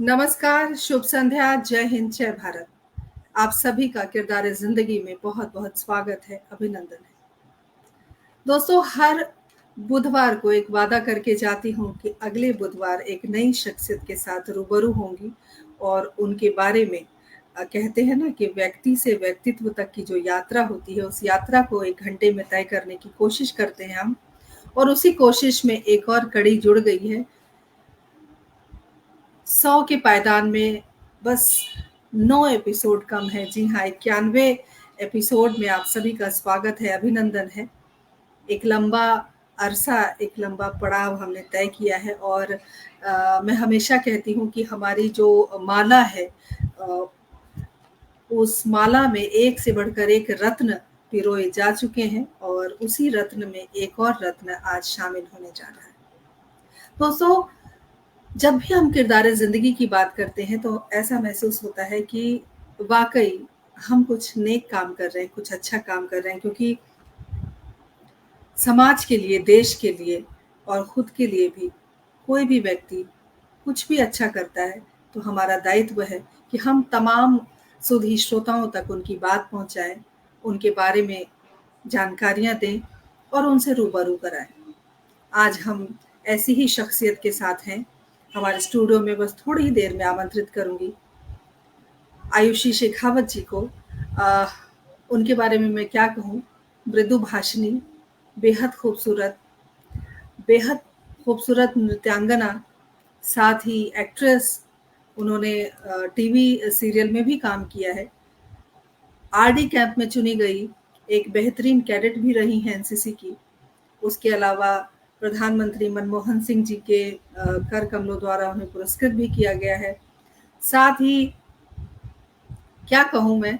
नमस्कार, शुभ संध्या, जय हिंद, जय भारत। आप सभी का किरदार ज़िंदगी में बहुत-बहुत स्वागत है, अभिनंदन है। दोस्तों, हर बुधवार को एक वादा करके जाती हूँ कि अगले बुधवार एक नई शख्सियत के साथ रूबरू होंगी और उनके बारे में कहते हैं ना कि व्यक्ति से व्यक्तित्व तक की जो यात्रा होती है, उस यात्रा को 1 घंटे में तय करने की कोशिश करते हैं हम और उसी कोशिश में एक और कड़ी जुड़ गई है। 100 के पायदान में बस 9 एपिसोड कम है। जी हाँ, 91 एपिसोड में आप सभी का स्वागत है, अभिनंदन है। एक लंबा अरसा, एक लंबा पड़ाव हमने तय किया है और मैं हमेशा कहती हूँ कि हमारी जो माला है अ, उस माला में एक से बढ़कर एक रत्न पिरोए जा चुके हैं और उसी रत्न में एक और रत्न आज शामिल होने जा रहा है। दोस्तों, जब भी हम किरदार ज़िंदगी की बात करते हैं तो ऐसा महसूस होता है कि वाक़ई हम कुछ नेक काम कर रहे हैं, कुछ अच्छा काम कर रहे हैं क्योंकि समाज के लिए, देश के लिए और खुद के लिए भी कोई भी व्यक्ति कुछ भी अच्छा करता है तो हमारा दायित्व है कि हम तमाम सुधी श्रोताओं तक उनकी बात पहुँचाएँ, उनके बारे में जानकारियाँ दें और उनसे रूबरू कराएँ। आज हम ऐसी ही शख्सियत के साथ हैं। हमारे स्टूडियो में बस थोड़ी ही देर में आमंत्रित करूँगी आयुषी शेखावत जी को। अ, उनके बारे में मैं क्या कहूँ, मृदुभाषिणी, बेहद खूबसूरत, बेहद खूबसूरत नृत्यांगना, साथ ही एक्ट्रेस। उन्होंने टीवी सीरियल में भी काम किया है। आरडी कैंप में चुनी गई एक बेहतरीन कैडेट भी रही हैं एनसीसी की। उसके अलावा प्रधानमंत्री मनमोहन सिंह जी के कर कमलों द्वारा उन्हें पुरस्कृत भी किया गया है। साथ ही क्या कहूँ मैं,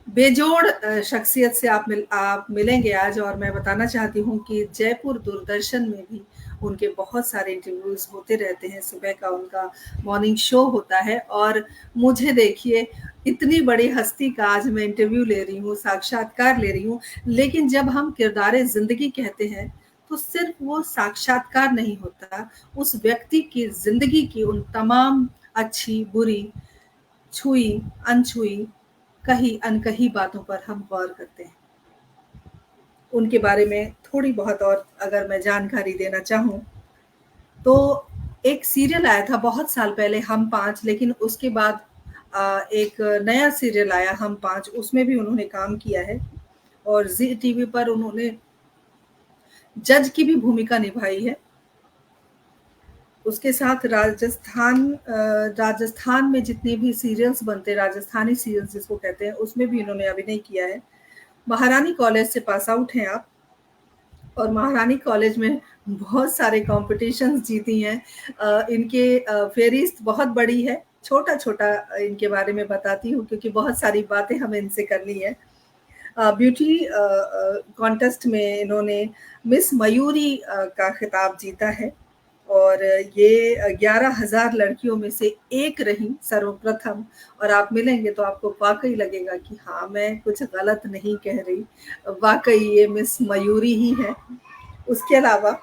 बेजोड़ शख्सियत से आप मिलेंगे आज और मैं बताना चाहती हूँ कि जयपुर दूरदर्शन में भी उनके बहुत सारे इंटरव्यूज़ होते रहते हैं। सुबह का उनका मॉर्निंग शो होता है और मुझे देखिए इतनी बड़ी हस्ती का आज मैं इंटरव्यू ले रही हूँ, साक्षात्कार ले रही हूँ। लेकिन जब हम किरदार ज़िंदगी कहते हैं, तो सिर्फ़ वो साक्षात्कार नहीं होता, उस व्यक्ति की ज़िंदगी की उन तमाम अच्छी, बुरी, छुई, अनछुई, कही अनकही बातों पर हम गौर करते हैं। उनके बारे में थोड़ी बहुत और अगर मैं जानकारी देना चाहूँ, तो एक सीरियल आया था बहुत साल पहले हम 5, लेकिन उसके बाद एक नया सीरियल आया हम 5, उसमें भी उन्होंने काम किया है और ज़ी टीवी पर उन्होंने जज की भी भूमिका निभाई है। उसके साथ राजस्थान में जितने भी सीरियल्स बनते हैं, राजस्थानी सीरियल्स जिसको कहते हैं, उसमें भी इन्होंने अभिनय किया है। महारानी कॉलेज से पास आउट हैं आप और महारानी कॉलेज में बहुत सारे कॉम्पिटिशन्स जीती हैं। इनके फ़हरिस्त बहुत बड़ी है, छोटा-छोटा इनके बारे में बताती हूँ क्योंकि बहुत सारी बातें हमें इनसे करनी है। ब्यूटी कॉन्टेस्ट में इन्होंने मिस मयूरी का खिताब जीता है और ये 11,000 लड़कियों में से एक रहीं सर्वप्रथम और आप मिलेंगे तो आपको वाक़ई लगेगा कि हाँ, मैं कुछ गलत नहीं कह रही, वाक़ई ये मिस मयूरी ही हैं। उसके अलावा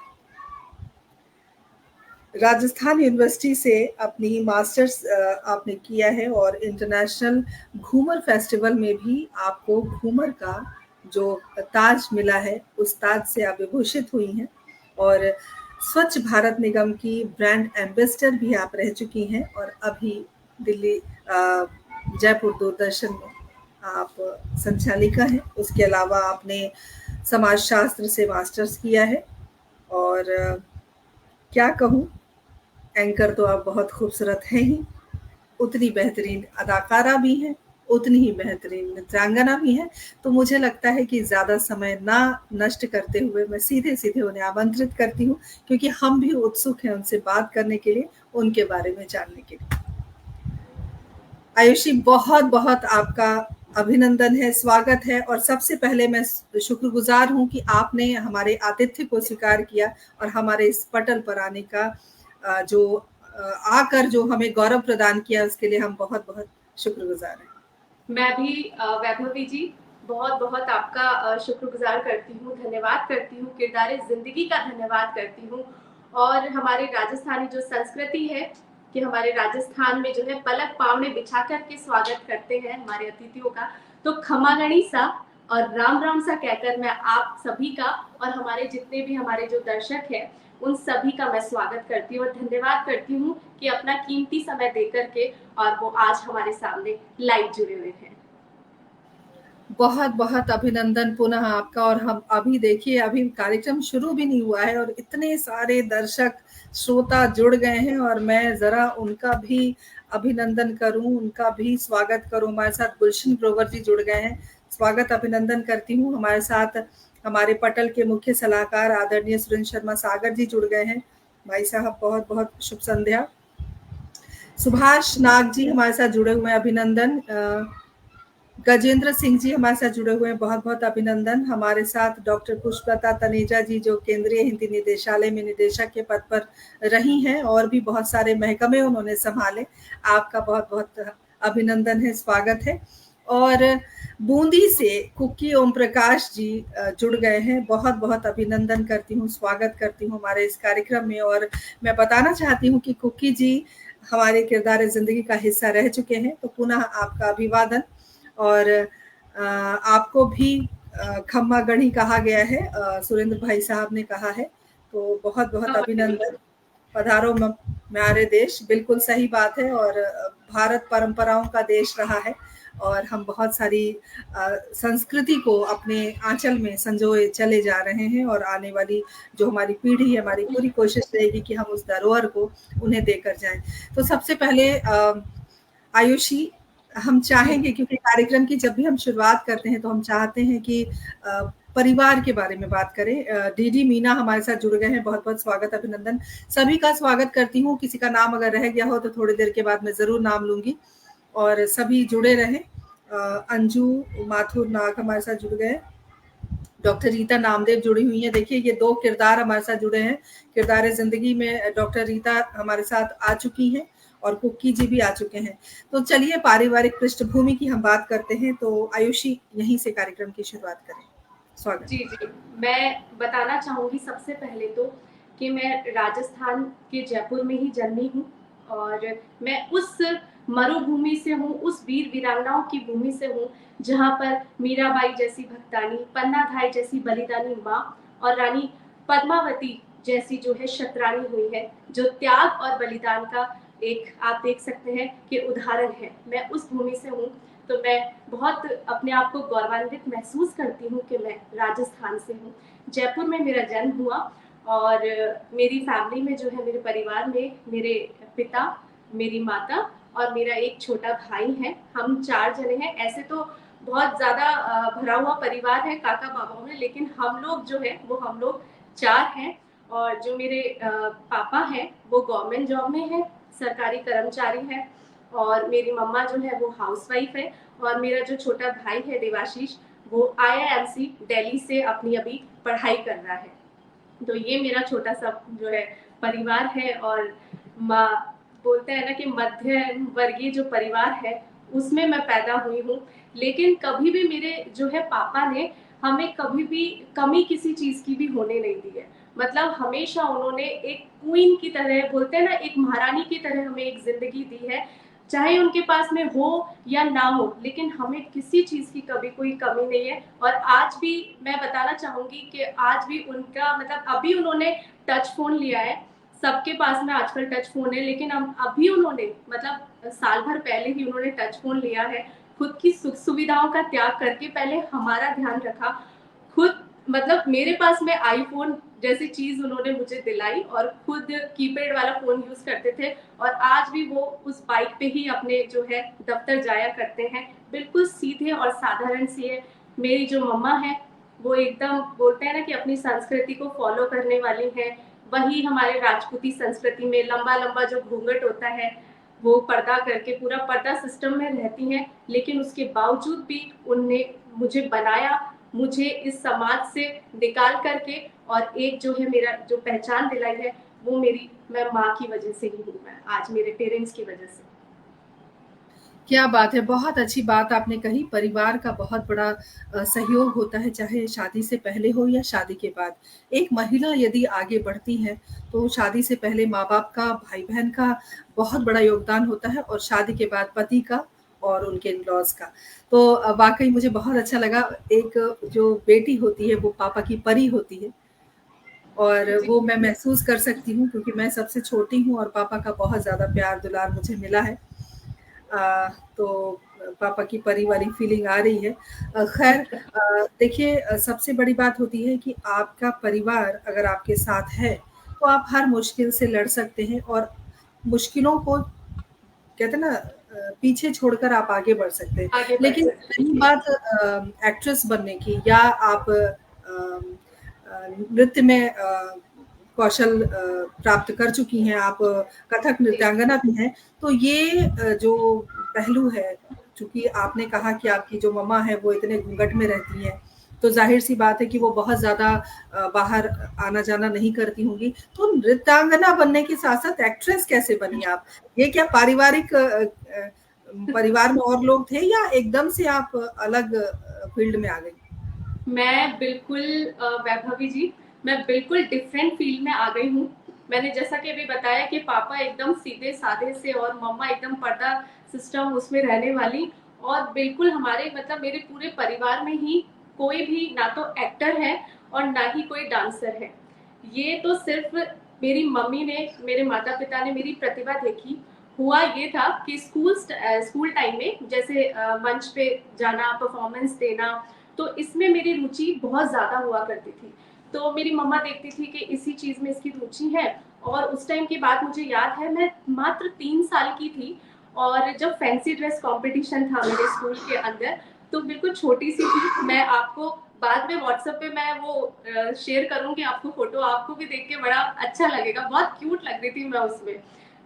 राजस्थान यूनिवर्सिटी से अपनी मास्टर्स आपने किया है और इंटरनेशनल घूमर फेस्टिवल में भी आपको घूमर का जो ताज मिला है, उस ताज से आप विभूषित हुई हैं और स्वच्छ भारत निगम की ब्रांड एम्बेसडर भी आप रह चुकी हैं और अभी दिल्ली जयपुर दूरदर्शन में आप संचालिका हैं। उसके अलावा आपने समाजशास्त्र से मास्टर्स किया है और क्या कहूँ, एंकर तो आप बहुत खूबसूरत हैं ही, उतनी बेहतरीन अदाकारा भी हैं, उतनी ही बेहतरीन नृत्यांगना भी हैं। तो मुझे लगता है कि ज़्यादा समय ना नष्ट करते हुए मैं सीधे-सीधे उन्हें आमंत्रित करती हूँ क्योंकि हम भी उत्सुक हैं उनसे बात करने के लिए, उनके बारे में जानने के लिए। आयुषी, बहुत-बहुत आपका अभिनंदन है, स्वागत है और सबसे पहले मैं शुक्रगुज़ार हूँ कि आपने हमारे आतिथ्य को स्वीकार किया और हमारे इस पटल पर आने का आकर जो हमें गौरव प्रदान किया उसके लिए हम बहुत-बहुत शुक्रगुज़ार हैं। मैं भी वैभवी जी बहुत-बहुत आपका शुक्रगुज़ार करती हूँ, धन्यवाद करती हूँ, किरदार ज़िंदगी का धन्यवाद करती हूँ और हमारी राजस्थानी जो संस्कृति है कि हमारे राजस्थान में जो है पलक पावने बिछा कर के स्वागत करते हैं हमारे अतिथियों का। तो खमागणी सा और राम राम सा कहकर मैं आप सभी का और हमारे जितने भी हमारे जो दर्शक हैं उन सभी का मैं स्वागत करती हूँ और धन्यवाद करती हूँ कि अपना कीमती समय देकर के और वो आज हमारे सामने लाइव जुड़े हुए हैं। बहुत बहुत अभिनंदन पुनः आपका। और हम अभी देखिए, अभी कार्यक्रम शुरू भी नहीं हुआ है और इतने सारे दर्शक श्रोता जुड़ गए हैं और मैं जरा उनका भी अभिनंदन करूं, उनका भी स्वागत करूं। हमारे साथ गुलशन ग्रोवर जी जुड़ गए हैं, स्वागत अभिनंदन करती हूँ। हमारे साथ हमारे पटल के मुख्य सलाहकार आदरणीय सुरेंद्र शर्मा सागर जी जुड़ गए हैं। भाई साहब बहुत बहुत शुभ संध्या। सुभाष नाग जी हमारे साथ जुड़े हुए हैं, अभिनंदन। गजेंद्र सिंह जी हमारे साथ जुड़े हुए हैं, बहुत बहुत अभिनंदन। हमारे साथ डॉक्टर पुष्पलता तनेजा जी जो केंद्रीय हिंदी निदेशालय में निदेशक के पद पर रही हैं और भी बहुत सारे महकमे उन्होंने संभाले, आपका बहुत बहुत अभिनंदन है, स्वागत है। और बूंदी से कुकी ओम प्रकाश जी जुड़ गए हैं, बहुत बहुत अभिनंदन करती हूँ, स्वागत करती हूँ हमारे इस कार्यक्रम में। और मैं बताना चाहती हूँ कि कुकी जी हमारे किरदार जिंदगी का हिस्सा रह चुके हैं, तो पुनः आपका अभिवादन। और आपको भी खम्मा गढ़ी कहा गया है, सुरेंद्र भाई साहब ने कहा है, तो बहुत बहुत अभिनंदन। पधारो म्यारे देश, बिल्कुल सही बात है। और भारत परंपराओं का देश रहा है और हम बहुत सारी संस्कृति को अपने आंचल में संजोए चले जा रहे हैं और आने वाली जो हमारी पीढ़ी है, हमारी पूरी कोशिश रहेगी कि हम उस धरोहर को उन्हें देकर जाएं। तो सबसे पहले आयुषी, हम चाहेंगे, क्योंकि कार्यक्रम की जब भी हम शुरुआत करते हैं तो हम चाहते हैं कि परिवार के बारे में बात करें। डीडी मीना हमारे साथ जुड़ गए हैं, बहुत बहुत स्वागत अभिनंदन। सभी का स्वागत करती हूँ, किसी का नाम अगर रह गया हो तो थोड़ी देर के बाद मैं जरूर नाम लूंगी और सभी जुड़े रहें। अंजू माथुर नाग हमारे साथ जुड़ गए, डॉक्टर रीता नामदेव जुड़ी हुई हैं। देखिए ये दो किरदार हमारे साथ जुड़े हैं, किरदार जिंदगी में डॉक्टर रीता हमारे साथ आ चुकी हैं और कुक्की जी भी आ चुके हैं। तो चलिए पारिवारिक पृष्ठभूमि की हम बात करते हैं, तो आयुषी यहीं से कार्यक्रम की शुरुआत करें, स्वागत। जी जी, मैं बताना चाहूंगी सबसे पहले तो कि मैं राजस्थान के जयपुर में ही जन्मी हूँ और मैं उस मरुभूमि से हूँ, उस वीर वीरांगनाओं की भूमि से हूँ जहाँ पर मीराबाई जैसी भक्तानी, पन्ना धाई जैसी बलिदानी माँ और रानी पद्मावती जैसी जो है शतरानी हुई है, जो त्याग और बलिदान का एक आप देख सकते हैं कि उदाहरण है। मैं उस भूमि से हूँ, तो मैं बहुत अपने आप को गौरवान्वित महसूस करती हूँ कि मैं राजस्थान से हूँ। जयपुर में मेरा जन्म हुआ और मेरी फैमिली में जो है, मेरे परिवार में मेरे पिता, मेरी माता और मेरा एक छोटा भाई है। हम 4 जने हैं। ऐसे तो बहुत ज़्यादा भरा हुआ परिवार है काका बाबाओं में, लेकिन हम लोग जो है वो हम लोग 4 हैं। और जो मेरे पापा हैं वो गवर्नमेंट जॉब में है, सरकारी कर्मचारी है और मेरी मम्मा जो है वो हाउसवाइफ है और मेरा जो छोटा भाई है देवाशीष, वो IIMC दिल्ली से अपनी अभी पढ़ाई कर रहा है। तो ये मेरा छोटा सा जो है परिवार है और बोलते हैं ना कि मध्यम वर्गीय जो परिवार है उसमें मैं पैदा हुई हूँ। लेकिन कभी भी मेरे जो है पापा ने हमें कभी भी कमी किसी चीज की भी होने नहीं दी है। मतलब हमेशा उन्होंने एक क्वीन की तरह, बोलते हैं ना, एक महारानी की तरह हमें एक जिंदगी दी है, चाहे उनके पास में हो या ना हो, लेकिन हमें किसी चीज की कभी कोई कमी नहीं है। और आज भी मैं बताना चाहूंगी कि आज भी उनका मतलब अभी उन्होंने टच फोन लिया है, सबके पास में आजकल टच फोन है, लेकिन अभी उन्होंने मतलब साल भर पहले ही उन्होंने टच फोन लिया है। खुद की सुख सुविधाओं का त्याग करके पहले हमारा ध्यान रखा। खुद मतलब मेरे पास में आईफोन जैसी चीज उन्होंने मुझे दिलाई और खुद कीपैड वाला फोन यूज करते थे और आज भी वो उस बाइक पे ही अपने जो है दफ्तर जाया करते हैं। बिल्कुल सीधे और साधारण सी है। मेरी जो मम्मा है वो एकदम बोलते हैं ना कि अपनी संस्कृति को फॉलो करने वाली है। वही हमारे राजपूती संस्कृति में लंबा लंबा जो घूंघट होता है वो पर्दा करके पूरा पर्दा सिस्टम में रहती हैं, लेकिन उसके बावजूद भी उनने मुझे बनाया, मुझे इस समाज से निकाल करके और एक जो है मेरा जो पहचान दिलाई है वो मेरी मैं माँ की वजह से ही हूँ, मैं आज मेरे पेरेंट्स की वजह से। क्या बात है! बहुत अच्छी बात आपने कही। परिवार का बहुत बड़ा सहयोग होता है, चाहे शादी से पहले हो या शादी के बाद। एक महिला यदि आगे बढ़ती है, तो शादी से पहले माँ-बाप का, भाई-बहन का बहुत बड़ा योगदान होता है और शादी के बाद पति का और उनके इन-लॉज़ का। तो वाक़ई मुझे बहुत अच्छा लगा। एक जो बेटी होती है, वो पापा की परी होती है और जी। वो मैं महसूस कर सकती हूँ क्योंकि मैं सबसे छोटी हूँ और पापा का बहुत ज़्यादा प्यार-दुलार मुझे मिला है। तो पापा की परी वाली फीलिंग आ रही है। ख़ैर देखिए सबसे बड़ी बात होती है कि आपका परिवार अगर आपके साथ है, तो आप हर मुश्किल से लड़ सकते हैं और मुश्किलों को कहते हैं ना पीछे छोड़कर आप आगे बढ़ सकते हैं। आगे बढ़ लेकिन सकते हैं रही जी। बात एक्ट्रेस बनने की या आप नृत्य में कौशल प्राप्त कर चुकी हैं, आप कथक जी। नृत्यांगना भी हैं, तो ये जो पहलू है, चूँकि आपने कहा कि आपकी जो मम्मा हैं, वो इतने घूँघट में रहती हैं, तो ज़ाहिर-सी बात है कि वो बहुत ज़्यादा बाहर आना-जाना नहीं करती होंगी। तो नृत्यांगना बनने के साथ-साथ एक्ट्रेस कैसे बनी आप? ये क्या पारिवारिक परिवार में और लोग थे या एकदम से आप अलग फ़ील्ड में आ गई? मैं बिल्कुल वैभवी जी, मैं बिल्कुल डिफरेंट फ़ील्ड में आ गई हूँ। मैंने जैसा कि अभी बताया कि पापा एकदम सीधे-साधे से और मम्मा एकदम पर्दा सिस्टम उसमें रहने वाली, और बिल्कुल हमारे मतलब मेरे पूरे परिवार में ही कोई भी ना तो एक्टर है और ना ही कोई डांसर है। ये तो सिर्फ़ मेरी मम्मी ने, मेरे माता-पिता ने मेरी प्रतिभा देखी। हुआ ये था कि स्कूल टाइम में जैसे मंच पे जाना, परफ़ॉर्मेंस देना, तो इसमें मेरी रुचि बहुत ज़्यादा हुआ करती थी। तो मेरी मम्मा देखती थी कि इसी चीज़ में इसकी रुचि है, और उस टाइम की बात मुझे याद है, मैं मात्र 3 साल की थी और जब फैंसी ड्रेस कॉम्पिटिशन था मेरे स्कूल के अंदर, तो बिल्कुल छोटी-सी थी। मैं आपको बाद में व्हाट्सएप पे मैं वो शेयर करूँगी आपको फ़ोटो, आपको भी देख के बड़ा अच्छा लगेगा। बहुत क्यूट लग रही थी मैं उसमें।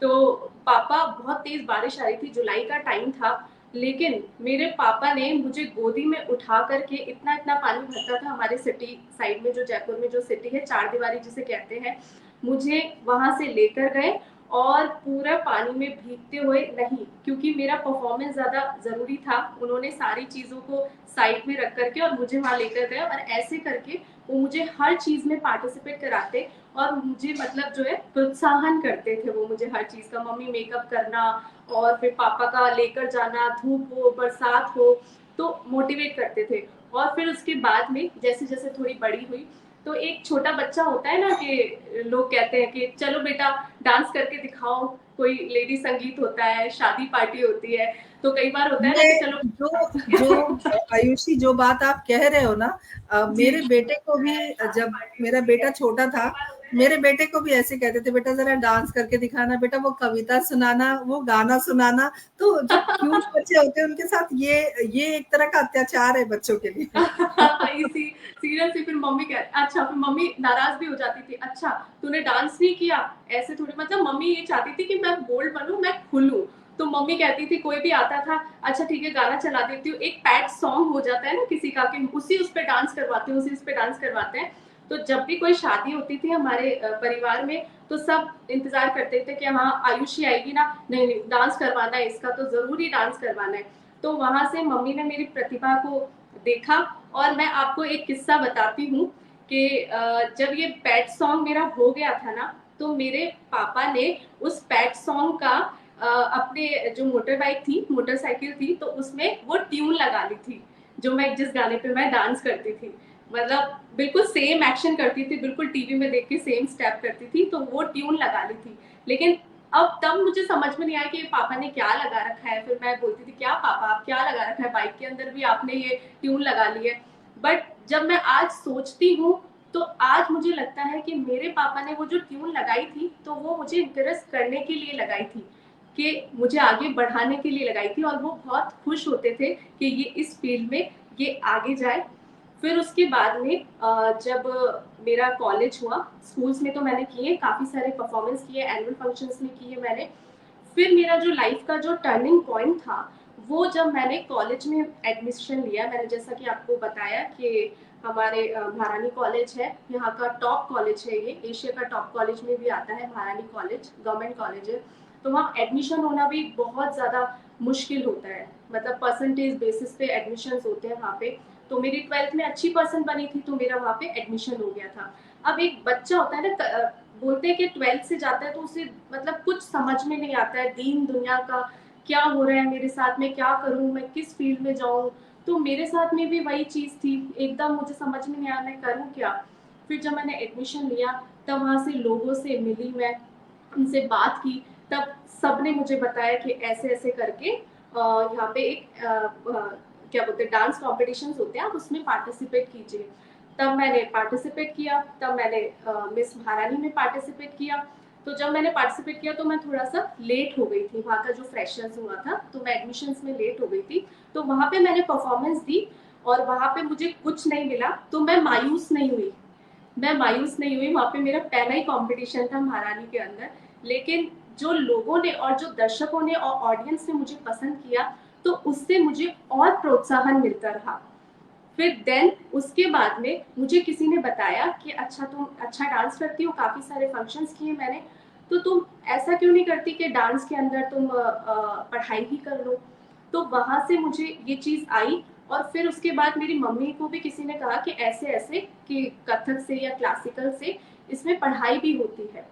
तो पापा, बहुत तेज़ बारिश आ रही थी, जुलाई का टाइम था, लेकिन मेरे पापा ने मुझे गोदी में उठा करके, इतना-इतना पानी भरता था हमारे सिटी साइड में, जो जयपुर में जो सिटी है, चार दीवारी जिसे कहते हैं, मुझे वहाँ से लेकर गए और पूरा पानी में भीगते हुए नहीं, क्योंकि मेरा परफॉर्मेंस ज़्यादा ज़रूरी था, उन्होंने सारी चीज़ों को साइड में रख करके और मुझे वहाँ लेकर गए, और ऐसे करके वो मुझे हर चीज़ में पार्टिसिपेट कराते और मुझे मतलब जो है प्रोत्साहन करते थे वो मुझे हर चीज़ का, मम्मी मेकअप करना और फिर पापा का लेकर जाना, धूप हो, बरसात हो, तो मोटिवेट करते थे। और फिर उसके बाद में जैसे-जैसे थोड़ी बड़ी हुई, तो एक छोटा बच्चा होता है ना कि लोग कहते हैं कि चलो बेटा डांस करके दिखाओ, कोई लेडी संगीत होता है, शादी पार्टी होती है, तो कई बार होता है ना ये कि चलो जो जो आयुषी जो बात आप कह रहे हो ना जी। मेरे बेटे को भी जब मेरा बेटा छोटा था मेरे बेटे को भी ऐसे कहते थे बेटा जरा डांस करके दिखाना बेटा वो कविता सुनाना वो गाना सुनाना तो जो क्यूट बच्चे होते हैं उनके साथ ये एक तरह का अत्याचार है बच्चों के लिए इसी सीरियसली फिर मम्मी कह अच्छा, फिर मम्मी नाराज भी हो जाती थी, अच्छा तूने डांस नहीं किया, ऐसे थोड़ी, मतलब मम्मी ये चाहती थी कि मैं बोल्ड बनूं, मैं खुलूं। तो मम्मी कहती थी, कोई भी आता था, अच्छा ठीक है गाना चला देती हूँ, एक पैट सॉन्ग हो जाता है ना किसी का, कि उसी उस पे डांस करवाते हैं, उसी उस पे डांस करवाते हैं। तो जब भी कोई शादी होती थी हमारे परिवार में, तो सब इंतजार करते थे कि हाँ आयुषी आएगी ना, नहीं नहीं डांस करवाना है इसका, तो जरूरी डांस करवाना है। तो वहां से मम्मी ने मेरी प्रतिभा को देखा, और मैं आपको एक किस्सा बताती हूँ कि जब ये पैट सॉन्ग मेरा हो गया था ना, तो मेरे पापा ने उस पैट सॉन्ग का अपने जो मोटर बाइक थी, मोटरसाइकिल थी, तो उसमें वो ट्यून लगा ली थी, जो मैं जिस गाने पे मैं डांस करती थी, मतलब बिल्कुल सेम एक्शन करती थी, बिल्कुल टीवी में देख के सेम स्टेप करती थी, तो वो ट्यून लगा ली थी। लेकिन अब तब मुझे समझ में नहीं आया कि पापा ने क्या लगा रखा है, फिर मैं बोलती थी क्या पापा आप क्या लगा रखा है, बाइक के अंदर भी आपने ये ट्यून लगा ली है। बट जब मैं आज सोचती हूँ, तो आज मुझे लगता है कि मेरे पापा ने वो जो ट्यून लगाई थी, तो वो मुझे इंकरेज करने के लिए लगाई थी, कि मुझे आगे बढ़ाने के लिए लगाई थी, और वो बहुत खुश होते थे कि ये इस फील्ड में ये आगे जाए। फिर उसके बाद में जब मेरा कॉलेज हुआ, स्कूल्स में तो मैंने किए, काफ़ी सारे परफॉर्मेंस किए, एनुअल फंक्शंस में किए मैंने। फिर मेरा जो लाइफ का जो टर्निंग पॉइंट था, वो जब मैंने कॉलेज में एडमिशन लिया, मैंने जैसा कि आपको बताया कि हमारे महारानी कॉलेज है, यहाँ का टॉप कॉलेज है, ये एशिया का टॉप कॉलेज में भी आता है महारानी कॉलेज, गवर्नमेंट कॉलेज है। तो वहाँ एडमिशन होना भी बहुत ज़्यादा मुश्किल होता है, मतलब परसेंटेज बेसिस पे एडमिशन्स होते हैं वहाँ पे। तो मेरी 12th में अच्छी परसेंट बनी थी तो मेरा वहाँ पे एडमिशन हो गया था। अब एक बच्चा होता है ना, बोलते हैं कि 12th से जाता है तो उसे मतलब कुछ समझ में नहीं आता है दीन दुनिया का, क्या हो रहा है मेरे साथ में, क्या करूँ मैं, किस फील्ड में जाऊँ। तो मेरे साथ में भी वही चीज़ थी, एकदम मुझे समझ में नहीं आया मैं करूँ क्या। फिर जब मैंने एडमिशन लिया तब वहाँ से लोगों से मिली मैं, उनसे बात की, तब सबने मुझे बताया कि ऐसे ऐसे करके यहाँ पे एक क्या बोलते हैं डांस कॉम्पिटिशन्स होते हैं, आप उसमें पार्टिसिपेट कीजिए। तब मैंने पार्टिसिपेट किया, तब मैंने मिस महारानी में पार्टिसिपेट किया। तो जब मैंने पार्टिसिपेट किया तो मैं थोड़ा सा लेट हो गई थी, वहाँ का जो फ्रेशर्स हुआ था तो मैं एडमिशन्स में लेट हो गई थी। तो वहाँ पे मैंने परफॉर्मेंस दी और वहाँ पे मुझे कुछ नहीं मिला, तो मैं मायूस नहीं हुई, मैं मायूस नहीं हुई। वहाँ पे मेरा पहला ही कंपटीशन था महारानी के अंदर, लेकिन जो लोगों ने और जो दर्शकों ने और ऑडियंस ने मुझे पसंद किया तो उससे मुझे और प्रोत्साहन मिलता रहा। फिर देन उसके बाद में मुझे किसी ने बताया कि अच्छा तुम अच्छा डांस करती हो, काफ़ी सारे फंक्शंस किए मैंने, तो तुम ऐसा क्यों नहीं करती कि डांस के अंदर तुम पढ़ाई ही कर लो। तो वहाँ से मुझे ये चीज़ आई और फिर उसके बाद मेरी मम्मी को भी किसी ने कहा कि ऐसे ऐसे कि कथक से या क्लासिकल से इसमें पढ़ाई भी होती है।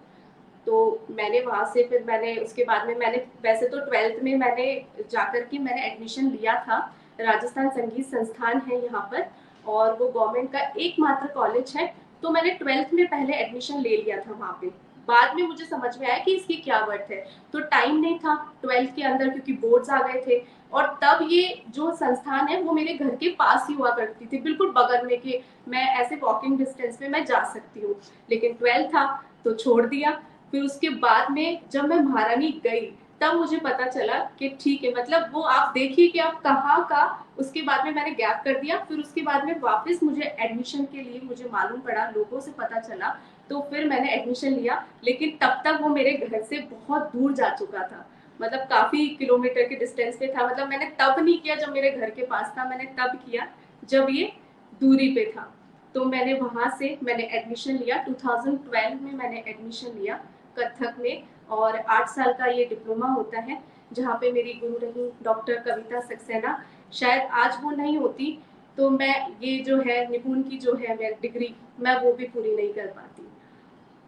तो मैंने वहाँ से फिर मैंने उसके बाद में मैंने वैसे तो 12th में मैंने जाकर के मैंने एडमिशन लिया था, राजस्थान संगीत संस्थान है यहाँ पर और वो गवर्नमेंट का एकमात्र कॉलेज है। तो मैंने 12th में पहले एडमिशन ले लिया था वहाँ पे, बाद में मुझे समझ में आया कि इसकी क्या वर्थ है। तो टाइम नहीं था 12th के अंदर क्योंकि बोर्ड्स आ गए थे, और तब ये जो संस्थान है वो मेरे घर के पास ही हुआ करती थी, बिल्कुल बगल में, कि मैं ऐसे वॉकिंग डिस्टेंस में मैं जा सकती हूँ। लेकिन 12th था तो छोड़ दिया। फिर उसके बाद में जब मैं महारानी गई तब मुझे पता चला कि ठीक है, मतलब वो आप देखिए कि आप कहाँ का, उसके बाद में मैंने गैप कर दिया, फिर उसके बाद में वापस मुझे एडमिशन के लिए मुझे मालूम पड़ा, लोगों से पता चला, तो फिर मैंने एडमिशन लिया। लेकिन तब तक वो मेरे घर से बहुत दूर जा चुका था, मतलब काफी किलोमीटर के डिस्टेंस पे था। मतलब मैंने तब नहीं किया जब मेरे घर के पास था, मैंने तब किया जब ये दूरी पे था। तो मैंने वहां से मैंने एडमिशन लिया, 2012 में मैंने एडमिशन लिया कथक में, और 8 साल का ये डिप्लोमा होता है जहाँ पे मेरी गुरु रही डॉक्टर कविता सक्सेना। शायद आज वो नहीं होती तो मैं ये जो है निपुण की जो है मैं डिग्री मैं वो भी पूरी नहीं कर पाती।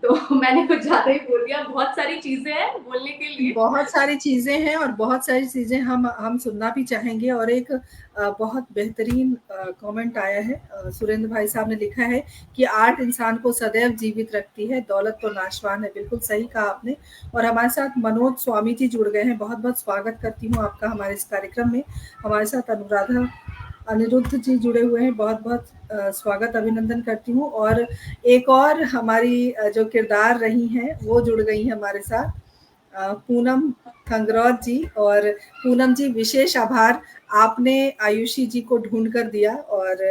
तो मैंने कुछ ज्यादा ही बोल दिया, बहुत सारी चीजें हैं बोलने के लिए। बहुत सारी चीज़ें हैं और बहुत सारी चीज़ें हम सुनना भी चाहेंगे। और एक बहुत बेहतरीन कमेंट आया है, सुरेंद्र भाई साहब ने लिखा है कि आर्ट इंसान को सदैव जीवित रखती है, दौलत तो नाशवान है। बिल्कुल सही कहा आपने। और हमारे साथ मनोज स्वामी जी जुड़ गए हैं, बहुत-बहुत स्वागत करती हूँ आपका हमारे इस कार्यक्रम में। हमारे साथ अनुराधा अनिरुद्ध जी जुड़े हुए हैं, बहुत-बहुत स्वागत अभिनंदन करती हूँ। और एक और हमारी जो किरदार रही हैं वो जुड़ गई हैं हमारे साथ, पूनम खंगरौत जी। और पूनम जी, विशेष आभार, आपने आयुषी जी को ढूंढ कर दिया। और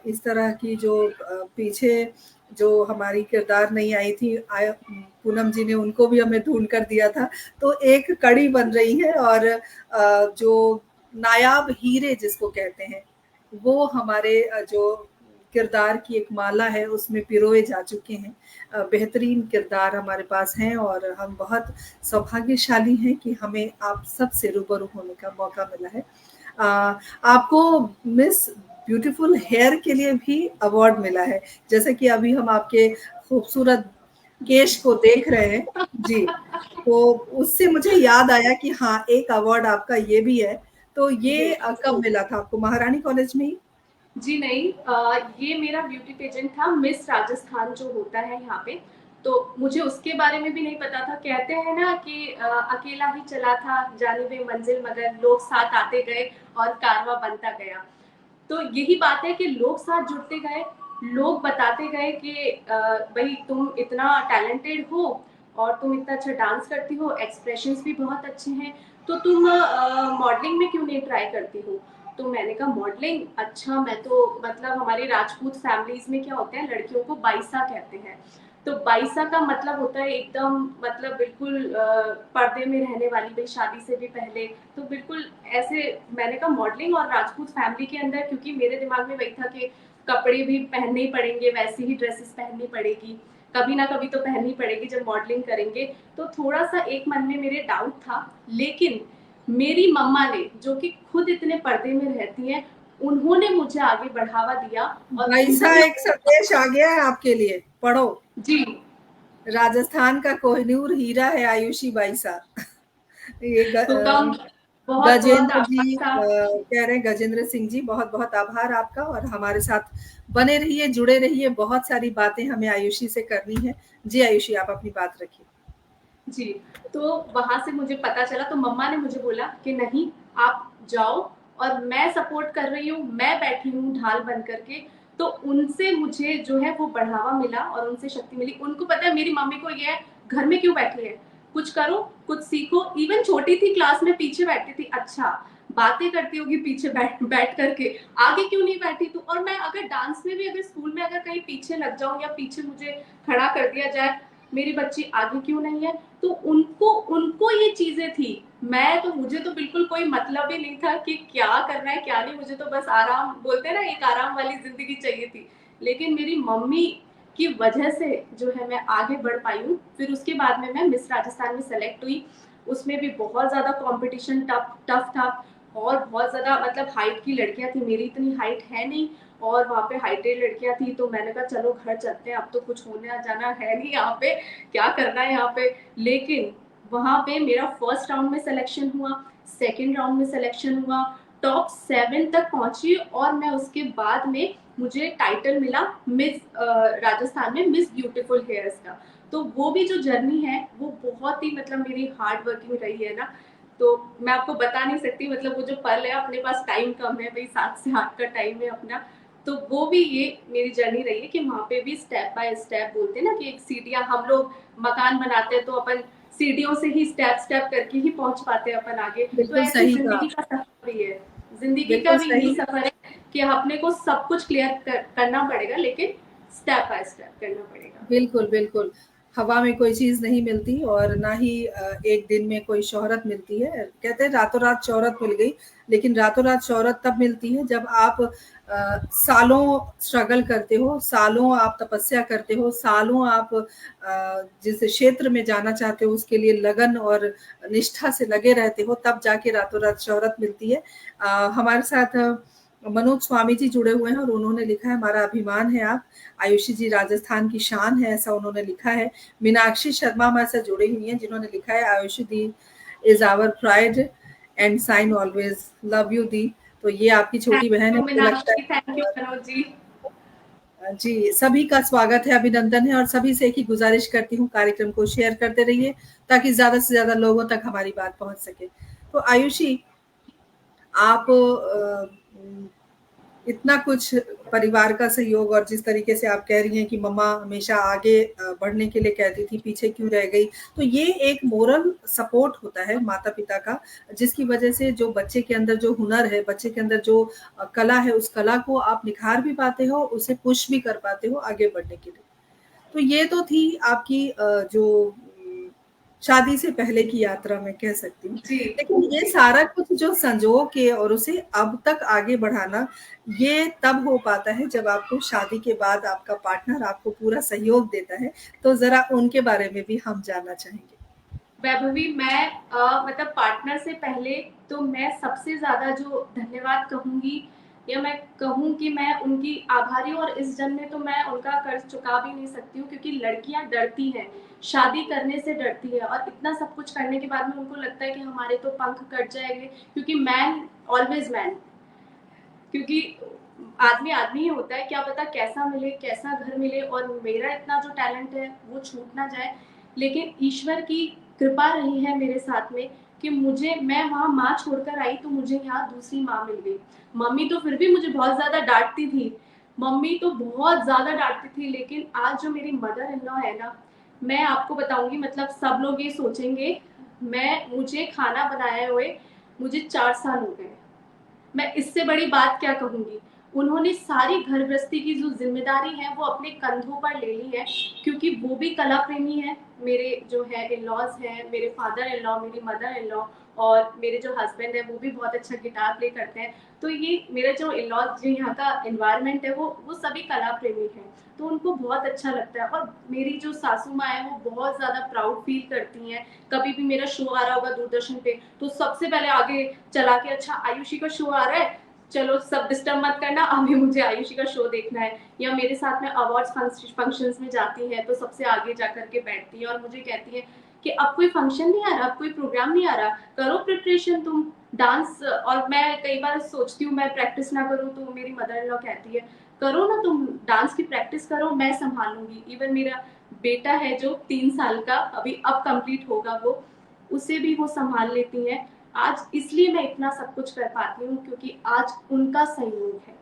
इस तरह की जो पीछे जो हमारी किरदार नहीं आई थी, पूनम जी ने उनको भी हमें ढूंढ कर दिया था। तो एक कड़ी बन रही है और जो नायाब हीरे जिसको कहते हैं वो हमारे जो किरदार की एक माला है उसमें पिरोए जा चुके हैं। बेहतरीन किरदार हमारे पास हैं और हम बहुत सौभाग्यशाली हैं कि हमें आप सबसे रूबरू होने का मौका मिला है। आपको मिस ब्यूटीफुल हेयर के लिए भी अवार्ड मिला है, जैसे कि अभी हम आपके खूबसूरत केश को देख रहे हैं। जी, तो उससे मुझे याद आया कि हाँ, एक अवार्ड आपका ये भी है। तो ये कब मिला था आपको, महारानी कॉलेज में ही? जी नहीं, ये मेरा ब्यूटी पेजेंट था मिस राजस्थान जो होता है यहाँ पे, तो मुझे उसके बारे में भी नहीं पता था। कहते हैं ना कि अकेला ही चला था जानिबे मंजिल, मगर लोग साथ आते गए और कारवां बनता गया। तो यही बात है कि लोग साथ जुड़ते गए, लोग बताते गए कि भाई तुम इतना टैलेंटेड हो और तुम इतना अच्छा डांस करती हो, एक्सप्रेशंस भी बहुत अच्छे हैं, तो तुम मॉडलिंग में क्यों नहीं ट्राई करती हो। तो मैंने कहा मॉडलिंग, अच्छा मैं तो मतलब हमारी राजपूत फैमिलीज में क्या होता है, लड़कियों को बाईसा कहते हैं। तो बाईसा का मतलब होता है एकदम, मतलब बिल्कुल पर्दे में रहने वाली, भाई शादी से भी पहले। तो बिल्कुल ऐसे मैंने कहा मॉडलिंग, और राजपूत फैमिली के अंदर क्योंकि मेरे दिमाग में वही था कि कपड़े भी पहनने ही पड़ेंगे, वैसी ही ड्रेसेस पहननी पड़ेगी, कभी ना कभी तो पहननी पड़ेगी जब मॉडलिंग करेंगे। तो थोड़ा सा एक मन में मेरे डाउट था, लेकिन मेरी मम्मा ने, जो कि खुद इतने पर्दे में रहती हैं, उन्होंने मुझे आगे बढ़ावा दिया और बाईसा उन्होंने एक संदेश आ गया है आपके लिए, पढ़ो। जी। राजस्थान का कोहिनूर हीरा है आयुषी बाईसा। ये तो कम बहुत बहुत गजेंद्र जी आभार साहब। कह रहे हैं, गजेंद्र सिंह जी बहुत बहुत आभार आपका, और हमारे साथ बने रहिए, जुड़े रहिए, बहुत सारी बातें हमें आयुषी से करनी है। जी आयुषी, आप अपनी बात रखिए। जी, तो वहां से मुझे पता चला, तो मम्मा ने मुझे बोला कि नहीं, आप जाओ, और मैं सपोर्ट कर रही हूँ, मैं बैठी हूँ ढाल बन करके। तो उनसे मुझे जो है वो बढ़ावा मिला और उनसे शक्ति मिली। उनको पता है मेरी मम्मी को ये है, घर में क्यों बैठी है, कुछ करो, कुछ सीखो। इवन छोटी थी, क्लास में पीछे बैठती थी, अच्छा बातें करती होगी पीछे बैठ बैठ करके, आगे क्यों नहीं बैठी तू। और मैं अगर डांस में भी, अगर स्कूल में अगर कहीं पीछे लग जाऊं या पीछे मुझे खड़ा कर दिया जाए, मेरी बच्ची आगे क्यों नहीं है। तो उनको उनको ये चीजें थी। मैं तो, मुझे तो बिल्कुल कोई मतलब ही नहीं था कि क्या करना है क्या नहीं, मुझे तो बस आराम, बोलते हैं ना, एक आराम वाली जिंदगी चाहिए थी। लेकिन मेरी मम्मी की वजह से जो है मैं आगे बढ़ पाई हूँ। फिर उसके बाद में मैं मिस राजस्थान में सेलेक्ट हुई। उसमें भी बहुत ज्यादा कंपटीशन टफ टफ था, और बहुत ज्यादा मतलब हाइट की लड़कियां थी, मेरी इतनी हाइट है नहीं, और वहाँ पे हाइटेड लड़कियां थी। तो मैंने कहा चलो घर चलते हैं, अब तो कुछ होने जाना है नहीं यहाँ पे, क्या करना है यहाँ पे। लेकिन वहाँ पे मेरा फर्स्ट राउंड में सिलेक्शन हुआ, सेकंड राउंड में सिलेक्शन हुआ, टॉप 7 तक पहुंची, और मैं उसके बाद में मुझे टाइटल मिला मिस राजस्थान में मिस ब्यूटीफुल हेयर्स का। तो वो भी जो जर्नी है वो बहुत ही मतलब मेरी हार्ड वर्किंग रही है ना। तो मैं आपको बता नहीं सकती, मतलब वो जो पल है, अपने पास टाइम कम है भाई, 7 से 8 का टाइम है अपना। तो वो भी ये मेरी जर्नी रही है कि वहाँ पे भी स्टेप बाय स्टेप, बोलते हैं ना कि एक सीढ़ियाँ, हम लोग मकान बनाते हैं तो अपन सीढ़ियों से ही स्टेप स्टेप करके ही पहुंच पाते हैं अपन आगे। तो बिल्कुल ऐसे सही कहा। जिंदगी का सफर भी है, जिंदगी का बिल्कुल भी यही सही। सफर है कि अपने को सब कुछ करना पड़ेगा, लेकिन स्टेप बाय स्टेप करना पड़ेगा। बिल्कुल, बिल्कुल। हवा में कोई चीज़ नहीं मिलती, और ना ही एक दिन में कोई शोहरत मिलती है। कहते हैं रातों-रात शोहरत मिल गई, लेकिन रातों-रात शोहरत तब मिलती है जब आप सालों स्ट्रगल करते हो, सालों आप तपस्या करते हो, सालों आप जिस क्षेत्र में जाना चाहते हो उसके लिए लगन और निष्ठा से लगे रहते हो, तब जाके रातों-रात शोहरत मिलती है। हमारे साथ मनोज स्वामी जी जुड़े हुए हैं, और उन्होंने लिखा है, हमारा अभिमान है आप। आयुषी जी राजस्थान की शान है, ऐसा उन्होंने लिखा है। मीनाक्षी शर्मा हमारे साथ जुड़ी हुई हैं, जिन्होंने लिखा है, Ayushi di is our pride and shine always, love you di. तो ये आपकी छोटी थैंक बहन है, यू मुझे लगता मीनाक्षी, थैंक यू है। मनोज जी। जी, सभी का स्वागत है, अभिनंदन है, और सभी से एक ही गुजारिश करती हूँ, कार्यक्रम को शेयर करते रहिए ताकि ज़्यादा से ज़्यादा लोगों तक हमारी बात पहुँच सके। तो आयुषी, आप इतना कुछ परिवार का सहयोग, और जिस तरीके से आप कह रही हैं कि मम्मा हमेशा आगे बढ़ने के लिए कहती थी, पीछे क्यों रह गई, तो ये एक मोरल सपोर्ट होता है माता पिता का, जिसकी वजह से जो बच्चे के अंदर जो हुनर है, बच्चे के अंदर जो कला है, उस कला को आप निखार भी पाते हो, उसे पुश भी कर पाते हो आगे बढ़ने के लिए। तो ये तो थी आपकी जो शादी से पहले की यात्रा, मैं कह सकती हूँ। जी लेकिन ये सारा कुछ जो संजो के और उसे अब तक आगे बढ़ाना, ये तब हो पाता है जब आपको शादी के बाद आपका पार्टनर आपको पूरा सहयोग देता है। तो ज़रा उनके बारे में भी हम जानना चाहेंगे। वैभवी, मैं मतलब पार्टनर से पहले तो मैं सबसे ज्यादा जो धन्यवाद कहूंगी, या मैं कहूँ कि मैं उनकी आभारी हूँ, और इस जन्म में तो मैं उनका कर्ज चुका भी नहीं सकती हूँ, क्योंकि लड़कियां डरती हैं, शादी करने से डरती है, और इतना सब कुछ करने के बाद में उनको लगता है कि हमारे तो पंख कट जाएंगे, क्योंकि मैन ऑलवेज मैन, क्योंकि आदमी आदमी ही होता है, क्या पता कैसा मिले, कैसा घर मिले, और मेरा इतना जो टैलेंट है वो छूट ना जाए। लेकिन ईश्वर की कृपा रही है मेरे साथ में कि मुझे, मैं वहाँ माँ छोड़कर आई तो मुझे यहाँ दूसरी माँ मिल गई। मम्मी तो फिर भी मुझे बहुत ज्यादा डांटती थी, मम्मी तो बहुत ज्यादा डांटती थी, लेकिन आज जो मेरी मदर इन लॉ है ना, मैं आपको बताऊंगी, मतलब सब लोग ये सोचेंगे, मुझे खाना बनाए हुए मुझे 4 साल हो गए, मैं इससे बड़ी बात क्या कहूंगी। उन्होंने सारी घर गृहस्थी की जो जिम्मेदारी है वो अपने कंधों पर ले ली है, क्योंकि वो भी कला प्रेमी है। मेरे जो है इन लॉज हैं, मेरे फादर इन लॉ, मेरी मदर इन लॉ और मेरे जो हस्बैंड है वो भी बहुत अच्छा गिटार प्ले करते हैं। तो ये मेरा जो इन लॉज, जो यहाँ का एनवायरनमेंट है, वो सभी कला प्रेमी हैं, तो उनको बहुत अच्छा लगता है। और मेरी जो सासू माँ है वो बहुत ज़्यादा प्राउड फील करती हैं। कभी भी मेरा शो आ रहा होगा दूरदर्शन पे तो सबसे पहले आगे चला के, अच्छा आयुषी का शो आ रहा है, चलो सब डिस्टर्ब मत करना, अभी मुझे आयुषी का शो देखना है। या मेरे साथ में अवार्ड्स फंक्शंस में जाती है तो सबसे आगे जाकर के बैठती है और मुझे कहती है कि अब कोई फंक्शन नहीं आ रहा, अब कोई प्रोग्राम नहीं आ रहा, करो प्रिपरेशन तुम डांस। और मैं कई बार सोचती हूँ मैं प्रैक्टिस ना करूँ तो मेरी मदर इन लॉ कहती है करो ना तुम, डांस की प्रैक्टिस करो, मैं संभालूंगी। इवन मेरा बेटा है जो 3 साल का, अभी अब कंप्लीट होगा वो, उसे भी वो संभाल लेती हैं। आज इसलिए मैं इतना सब कुछ कर पाती हूँ क्योंकि आज उनका सहयोग है,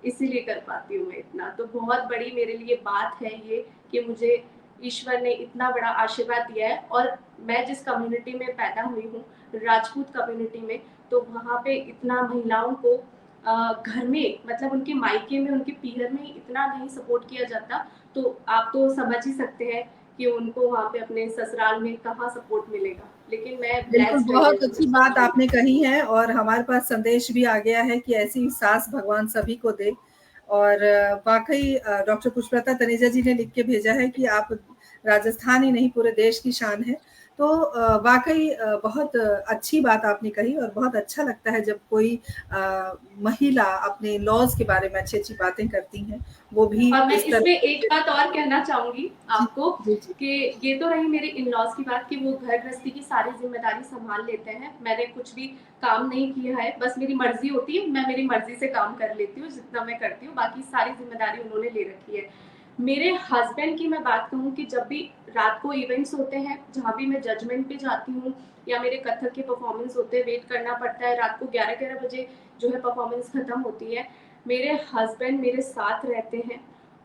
इसीलिए कर पाती हूँ मैं इतना। तो बहुत बड़ी मेरे लिए बात है ये कि मुझे ईश्वर ने इतना बड़ा आशीर्वाद दिया है। और मैं जिस कम्युनिटी में पैदा हुई हूँ, राजपूत कम्युनिटी में, तो वहाँ पे इतना महिलाओं को घर में, मतलब उनके मायके में, उनके पीहर में इतना नहीं सपोर्ट किया जाता। तो आप तो समझ ही सकते हैं कि उनको वहाँ पे अपने ससुराल में कहाँ सपोर्ट मिलेगा। लेकिन मैं बिल्कुल, ब्लेस्ड रही बहुत हूँ। अच्छी बात आपने कही है और हमारे पास संदेश भी आ गया है कि ऐसी सास भगवान सभी को दे। और वाक़ई डॉक्टर पुष्पलता तनेजा जी ने लिख के भेजा है कि आप राजस्थान ही नहीं पूरे देश की शान हैं। तो वाक़ई बहुत अच्छी बात आपने कही और बहुत अच्छा लगता है जब कोई महिला अपने लॉज़ के बारे में अच्छी-अच्छी बातें करती हैं, वो भी और मैं इस इसमें तरह एक बात और कहना चाहूंगी जी, आपको जी, जी। कि ये तो रही मेरे इन लॉज की बात कि वो घर गृहस्थी की सारी जिम्मेदारी संभाल लेते हैं। मैंने कुछ भी काम नहीं किया है, बस मेरी मर्जी होती है, मैं मेरी मर्जी से काम कर लेती हूँ जितना मैं करती हूँ, बाकी सारी जिम्मेदारी उन्होंने ले रखी है। मेरे हस्बैंड की मैं बात कहूँ कि जब भी रात को इवेंट्स होते हैं, जहाँ भी मैं जजमेंट पे जाती हूँ या मेरे कथक के परफॉर्मेंस होते हैं, वेट करना पड़ता है, रात को 11-11 बजे जो है परफॉर्मेंस खत्म होती है, मेरे हस्बैंड मेरे साथ रहते हैं।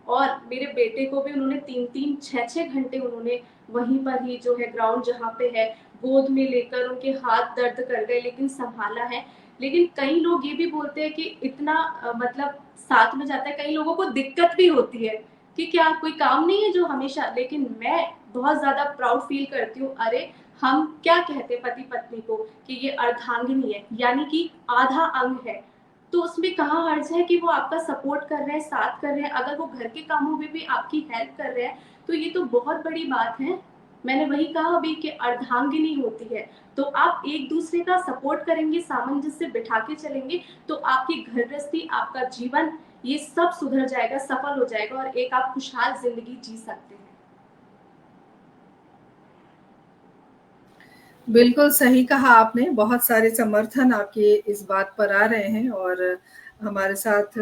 और मेरे बेटे को भी उन्होंने 3-3, 6-6 घंटे उन्होंने वहीं पर ही जो है ग्राउंड जहाँ पे है गोद में लेकर, उनके हाथ दर्द कर गए लेकिन संभाला है। लेकिन कई लोग ये भी बोलते हैं कि इतना मतलब साथ में जाता है, कई लोगों को दिक्कत भी होती है कि क्या कोई काम नहीं है जो हमेशा, लेकिन मैं बहुत ज्यादा प्राउड फील करती हूँ। अरे हम क्या कहते हैं पति पत्नी को कि ये अर्धांगिनी है, यानी कि आधा अंग है, तो उसमें कहाँ हर्ज है कि वो आपका सपोर्ट कर रहे हैं, साथ कर रहे हैं, अगर वो घर के कामों में भी आपकी हेल्प कर रहे हैं तो ये तो बहुत बड़ी बात है। मैंने वही कहा अभी कि अर्धांगिनी होती है, तो आप एक दूसरे का सपोर्ट करेंगे, सामंजस्य बिठा के चलेंगे, तो आपकी घर गृहस्थी, आपका जीवन, ये सब सुधर जाएगा, सफल हो जाएगा और एक आप खुशहाल जिंदगी जी सकते हैं। बिल्कुल सही कहा आपने, बहुत सारे समर्थन आपके इस बात पर आ रहे हैं और हमारे साथ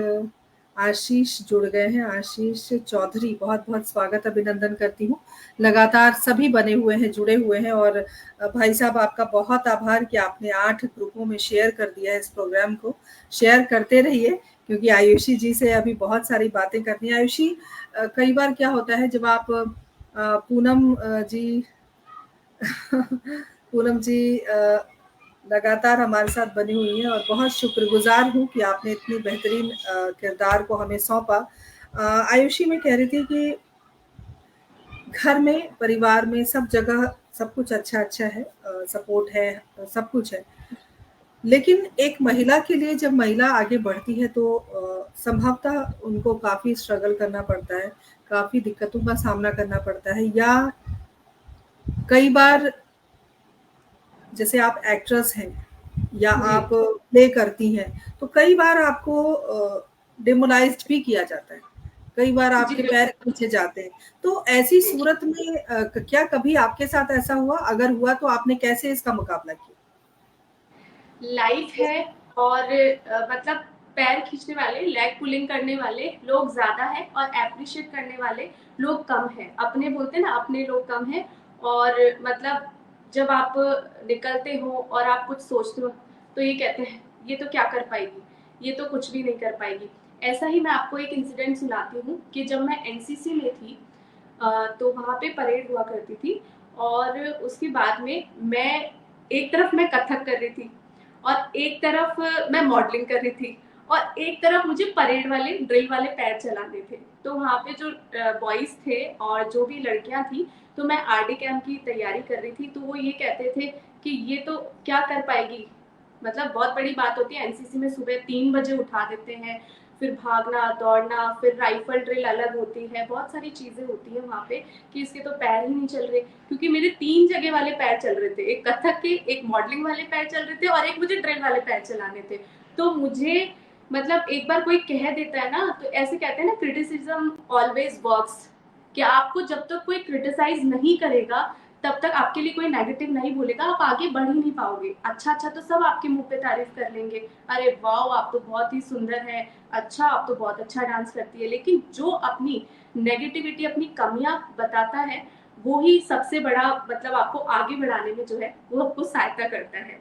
आशीष जुड़ गए हैं, आशीष चौधरी, बहुत-बहुत स्वागत अभिनंदन करती हूँ। लगातार सभी बने हुए हैं, जुड़े हुए हैं और भाई साहब आपका बहुत आभार कि आपने 8 ग्रुपों में शेयर कर दिया है इस प्रोग्राम को। शेयर करते रहिए क्योंकि आयुषी जी से अभी बहुत सारी बातें करनी है। आयुषी कई बार क्या होता है जब आप पूनम जी पूनम जी लगातार हमारे साथ बनी हुई हैं और बहुत शुक्रगुजार हूँ कि आपने इतनी बेहतरीन किरदार को हमें सौंपा। आयुषी मैं कह रही थी कि घर में, परिवार में, सब जगह सब कुछ अच्छा-अच्छा है, सपोर्ट है, सब कुछ है। लेकिन एक महिला के लिए जब महिला आगे बढ़ती है तो संभवतः उनको काफ़ी स्ट्रगल करना पड़ता है, काफ़ी दिक्कतों का सामना करना पड़ता है या कई बार जैसे आप एक्ट्रेस हैं या जी आप प्ले करती हैं, तो कई बार आपको डिमोलाइज़्ड भी किया जाता है। कई बार जी आपके पैर बिल्कुल। नीचे जाते हैं। तो ऐसी सूरत में क्या कभी आपके साथ ऐसा हुआ? अगर हुआ तो आपने कैसे इसका मुकाबला किया? लाइफ है और मतलब पैर खींचने वाले, लेग पुलिंग करने वाले लोग ज्यादा हैं और एप्रिशिएट करने वाले लोग कम हैं। अपने बोलते हैं ना, अपने लोग कम हैं। और मतलब जब आप निकलते हो और आप कुछ सोचते हो तो ये कहते हैं ये तो क्या कर पाएगी, ये तो कुछ भी नहीं कर पाएगी। ऐसा ही मैं आपको एक इंसिडेंट सुनाती हूँ कि जब मैं एनसीसी में थी, तो वहाँ पे परेड हुआ करती थी और उसके बाद में मैं एक तरफ मैं कथक कर रही थी और एक तरफ मैं मॉडलिंग कर रही थी। और एक तरफ मुझे परेड वाले ड्रिल वाले पैर चलाने थे। तो वहाँ पे जो बॉयज थे और जो भी लड़कियां थी, तो मैं आरडी कैंप की तैयारी कर रही थी, तो वो ये कहते थे कि ये तो क्या कर पाएगी, मतलब बहुत बड़ी बात होती है एनसीसी में, सुबह 3 बजे उठा देते हैं, फिर भागना दौड़ना, फिर राइफल ड्रिल अलग होती है, बहुत सारी चीजें होती है वहाँ पे, कि इसके तो पैर ही नहीं चल रहे, क्योंकि मेरे 3 जगह वाले पैर चल रहे थे, एक कथक के, एक मॉडलिंग वाले पैर चल रहे थे और एक मुझे ड्रिल वाले पैर चलाने थे। तो मुझे मतलब एक बार कोई कह देता है ना, तो ऐसे कहते हैं ना, क्रिटिसिज्म ऑलवेज वर्क्स, कि आपको जब तक कोई क्रिटिसाइज नहीं करेगा तब तक आपके लिए कोई नेगेटिव नहीं बोलेगा, आप आगे बढ़ ही नहीं पाओगे। अच्छा अच्छा तो सब आपके मुंह पे तारीफ कर लेंगे, अरे वाह आप तो बहुत ही सुंदर है, अच्छा आप तो बहुत अच्छा डांस करती है, लेकिन जो अपनी नेगेटिविटी, अपनी कमियां बताता है, वो ही सबसे बड़ा मतलब आपको आगे बढ़ाने में जो है वो आपको सहायता करता है।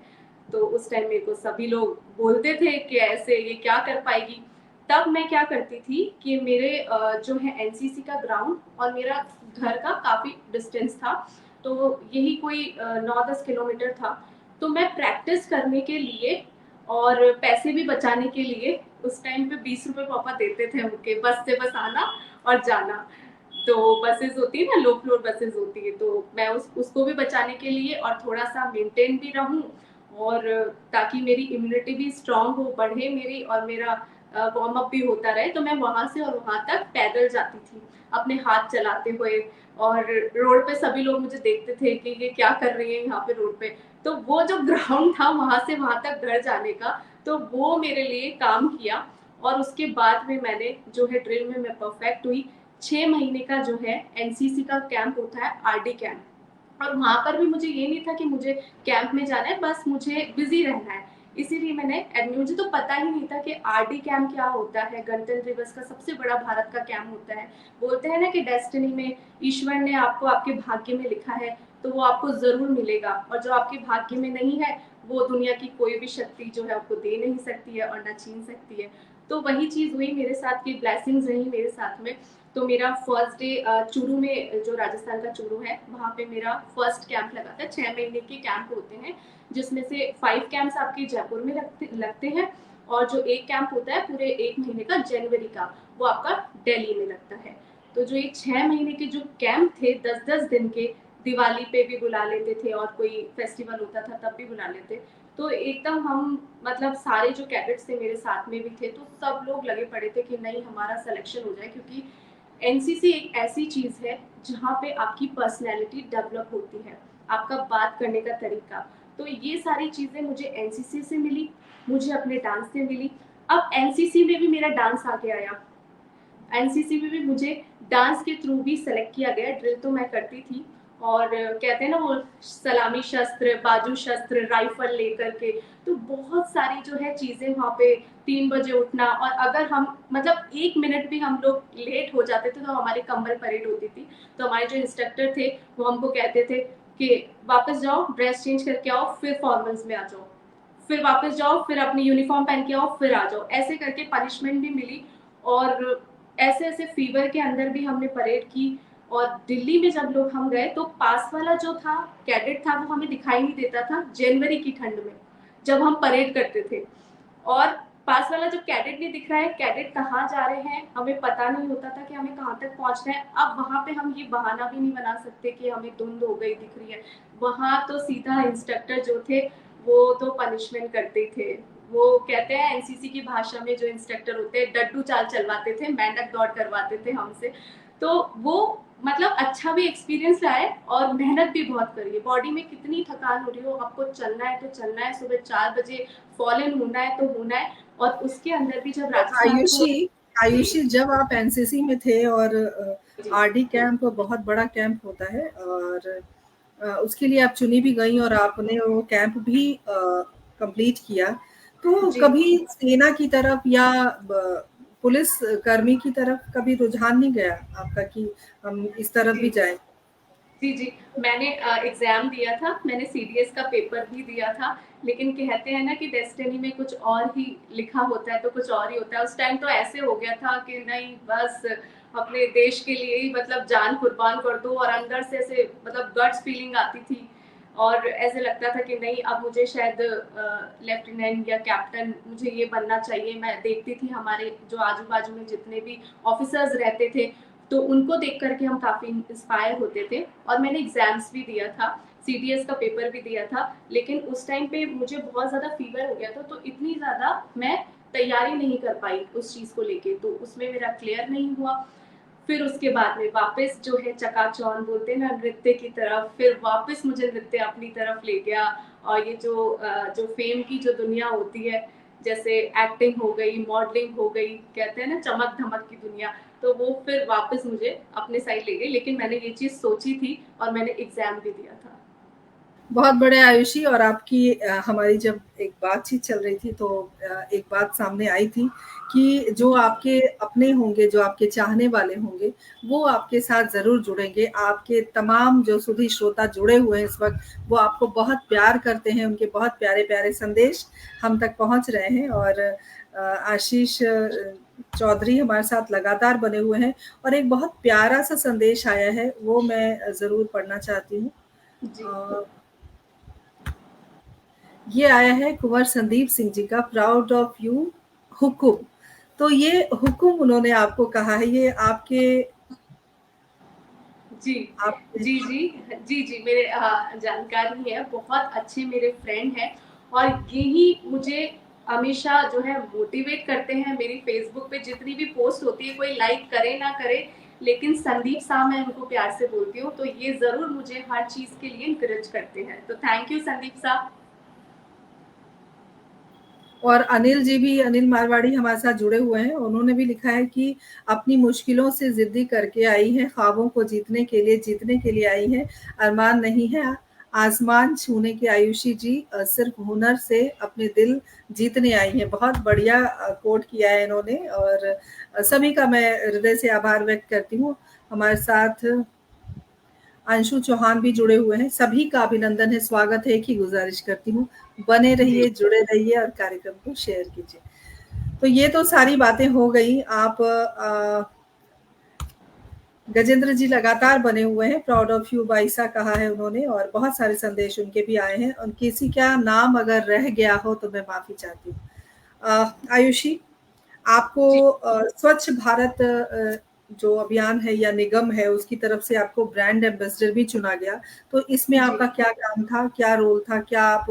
तो उस टाइम मेरे को सभी लोग बोलते थे कि ऐसे ये क्या कर पाएगी। तब मैं क्या करती थी कि मेरे जो है एनसीसी का ग्राउंड और मेरा घर का काफी डिस्टेंस था, तो यही कोई 9-10 किलोमीटर था। तो मैं प्रैक्टिस करने के लिए और पैसे भी बचाने के लिए, उस टाइम पे 20 रुपए पापा देते थे उनके, बस से बस आना और जाना। तो बसेस होती है ना, लो फ्लोर बसेस होती है, तो मैं उसको भी बचाने के लिए और थोड़ा सा मेंटेन भी रहूं, और ताकि मेरी इम्यूनिटी भी स्ट्रांग हो, बढ़े मेरी, और मेरा वार्म अप भी होता रहे, तो मैं वहां से और वहां तक पैदल जाती थी अपने हाथ चलाते हुए। और रोड पे सभी लोग मुझे देखते थे कि ये क्या कर रही है यहाँ पे रोड पे। तो वो जो ग्राउंड था वहां से वहां तक घर जाने का, तो वो मेरे लिए काम किया। और उसके बाद में मैंने जो है ड्रिल में मैं परफेक्ट हुई। 6 महीने का जो है एनसीसी का कैंप होता है, आरडी कैंप, और वहां पर भी मुझे ये नहीं था कि मुझे कैंप में जाना है, बस मुझे बिजी रहना है। इसीलिए मुझे तो पता ही नहीं था कि आरडी कैंप क्या होता है, गणतंत्र दिवस का सबसे बड़ा भारत का कैंप होता है। बोलते हैं ना कि डेस्टिनी में ईश्वर ने आपको आपके भाग्य में लिखा है, तो वो आपको जरूर मिलेगा, और जो आपके भाग्य में नहीं है वो दुनिया की कोई भी शक्ति जो है आपको दे नहीं सकती है और ना छीन सकती है। तो वही चीज हुई मेरे साथ की, ब्लेसिंग्स रही मेरे साथ में। तो मेरा फर्स्ट डे चूरू में, जो राजस्थान का चूरू है, वहाँ पे मेरा फर्स्ट कैंप लगा था। 6 महीने के कैंप होते हैं, जिसमें से 5 कैंप्स आपके जयपुर में लगते हैं, और जो एक कैंप होता है पूरे 1 महीने का, जनवरी का, वो आपका दिल्ली में लगता है। तो जो ये 6 महीने के जो कैंप थे, 10-10 दिन के, दिवाली पे भी बुला लेते थे और कोई फेस्टिवल होता था तब भी बुला लेते। तो एकदम हम मतलब सारे जो कैडेट्स थे मेरे साथ में भी थे, तो सब लोग लगे पड़े थे कि नहीं हमारा सिलेक्शन हो जाए, क्योंकि एनसीसी एक ऐसी चीज है जहाँ पे आपकी पर्सनैलिटी डेवलप होती है, आपका बात करने का तरीका। तो ये सारी चीजें मुझे एनसीसी से मिली, मुझे अपने डांस से मिली। अब एनसीसी में भी मेरा डांस आगे आया, एनसीसी में भी मुझे डांस के थ्रू भी सेलेक्ट किया गया। ड्रिल तो मैं करती थी, और कहते हैं ना वो सलामी शस्त्र, बाजू शस्त्र, राइफल लेकर के, तो बहुत सारी जो है चीजें वहाँ पे, 3 बजे उठना, और अगर हम मतलब 1 मिनट भी हम लोग लेट हो जाते थे तो हमारी कम्बल परेड होती थी। तो हमारे जो इंस्ट्रक्टर थे वो हमको कहते थे कि वापस जाओ, ड्रेस चेंज करके आओ, फिर फॉर्मल्स में आ जाओ, फिर वापस जाओ, फिर अपनी यूनिफॉर्म पहन के आओ, फिर आ जाओ, ऐसे करके पनिशमेंट भी मिली। और ऐसे ऐसे फीवर के अंदर भी हमने परेड की। और दिल्ली में जब लोग हम गए, तो पास वाला जो था कैडेट था वो हमें दिखाई नहीं देता था जनवरी की ठंड में, जब हम परेड करते थे। और पास वाला जब कैडेट नहीं दिख रहा है, कैडेट कहाँ जा रहे हैं हमें पता नहीं होता था कि हमें कहाँ तक पहुंचना है। अब वहां पे हम ये बहाना भी नहीं बना सकते कि हमें धुंध हो गई दिख रही है, वहां तो सीधा इंस्ट्रक्टर जो थे वो तो पनिशमेंट करते ही थे। वो कहते हैं एनसीसी की भाषा में, जो इंस्ट्रक्टर होते हैं डड्डू चाल चलवाते थे, मेंढक दौड़ करवाते थे हमसे। तो वो मतलब अच्छा भी एक्सपीरियंस रहा है, और मेहनत भी बहुत करी है। बॉडी में कितनी थकान हो रही हो, आपको चलना है तो चलना है, सुबह 4 बजे फॉलन होना है तो होना है। और उसके अंदर भी जब तो राजस्थान को। आयुषी, जी आयुषी जब आप एनसीसी में थे और जी आरडी कैंप बहुत बड़ा कैंप होता है, और उसके लिए आप चुनी भी गई और आपने वो कैंप भी कंप्लीट किया, तो जी कभी सेना की तरफ या पुलिस कर्मी की तरफ कभी रुझान नहीं गया आपका कि हम इस तरफ जी भी जाएं? जी जी मैंने एग्जाम दिया था, मैंने सीडीएस का पेपर भी दिया था, लेकिन कहते हैं ना कि डेस्टिनी में कुछ और ही लिखा होता है तो कुछ और ही होता है। उस टाइम तो ऐसे हो गया था कि नहीं बस अपने देश के लिए ही मतलब जान कुर्बान कर दो, और अंदर से ऐसे मतलब गट्स फीलिंग आती थी। और ऐसे लगता था कि नहीं, अब मुझे शायद लेफ्टिनेंट या कैप्टन मुझे ये बनना चाहिए। मैं देखती थी हमारे जो आजू बाजू में जितने भी ऑफिसर्स रहते थे, तो उनको देख करके हम काफ़ी इंस्पायर होते थे। और मैंने एग्जाम्स भी दिया था, सीडीएस का पेपर भी दिया था, लेकिन उस टाइम पे मुझे बहुत ज़्यादा फीवर हो गया था, तो इतनी ज़्यादा मैं तैयारी नहीं कर पाई उस चीज़ को लेके, तो उसमें मेरा क्लियर नहीं हुआ। फिर उसके बाद में वापस जो है चकाचौंध बोलते हैं ना नृत्य की तरफ, फिर वापस मुझे नृत्य अपनी तरफ ले गया। और ये जो फेम की जो दुनिया होती है, जैसे एक्टिंग हो गई, मॉडलिंग हो गई, कहते हैं ना चमक धमक की दुनिया, तो वो फिर वापस मुझे अपने साइड ले गई। लेकिन मैंने ये चीज़ सोची थी और मैंने एग्जाम भी दिया था। बहुत बड़े आयुषी। और आपकी हमारी जब एक बातचीत चल रही थी तो एक बात सामने आई थी कि जो आपके अपने होंगे, जो आपके चाहने वाले होंगे, वो आपके साथ ज़रूर जुड़ेंगे। आपके तमाम जो सुधी श्रोता जुड़े हुए हैं इस वक़्त, वो आपको बहुत प्यार करते हैं, उनके बहुत प्यारे-प्यारे संदेश हम तक पहुँच रहे हैं। और आशीष चौधरी हमारे साथ लगातार बने हुए हैं और एक बहुत प्यारा-सा संदेश आया है, वो मैं ज़रूर पढ़ना चाहती हूँ। जी अ ये आया है कुंवर संदीप सिंह जी का, प्राउड ऑफ यू हुकुम। तो ये हुकुम उन्होंने आपको कहा है, ये आपके जी आपके जी जी जी जी मेरे जानकार ही है, बहुत अच्छे मेरे फ्रेंड हैं। और यही मुझे हमेशा जो है मोटिवेट करते हैं। मेरी फेसबुक पे जितनी भी पोस्ट होती है, कोई लाइक करे ना करे, लेकिन संदीप साहब मैं उनको प्यार से बोलती हूँ, तो ये जरूर मुझे हर चीज के लिए इंकरेज करते हैं। तो थैंक यू संदीप साहब। और अनिल जी भी, अनिल मारवाड़ी हमारे साथ जुड़े हुए हैं। उन्होंने भी लिखा है कि अपनी मुश्किलों से ज़िद्दी करके आई हैं, ख्वाबों को जीतने के लिए आई हैं, अरमान नहीं है आसमान छूने के आयुषी जी, सिर्फ हुनर से अपने दिल जीतने आई हैं। बहुत बढ़िया कोट किया है इन्होंने। और सभी का मैं हृदय से आभार व्यक्त करती हूँ। हमारे साथ अंशु चौहान भी जुड़े हुए हैं। सभी का अभिनंदन है, स्वागत है। एक ही गुजारिश करती हूँ, बने जी रहिए, जुड़े रहिए और कार्यक्रम को शेयर कीजिए। तो ये तो सारी बातें हो गई। आप गजेंद्र जी लगातार बने हुए हैं, प्राउड ऑफ यू बाइसा कहा है उन्होंने, और बहुत सारे संदेश उनके भी आए हैं। और किसी का नाम अगर रह गया हो तो मैं माफी चाहती हूँ। आयुषी, आपको जी स्वच्छ भारत जो अभियान है या निगम है, उसकी तरफ से आपको ब्रांड एम्बेसडर भी चुना गया। तो इसमें जी आपका क्या काम था, क्या रोल था? क्या आप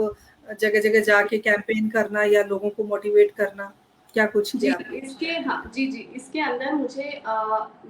जगह-जगह जाके कैंपेन करना या लोगों को मोटिवेट करना, क्या कुछ जी, किया आपने? इसके हाँ, जी, जी, इसके अंदर मुझे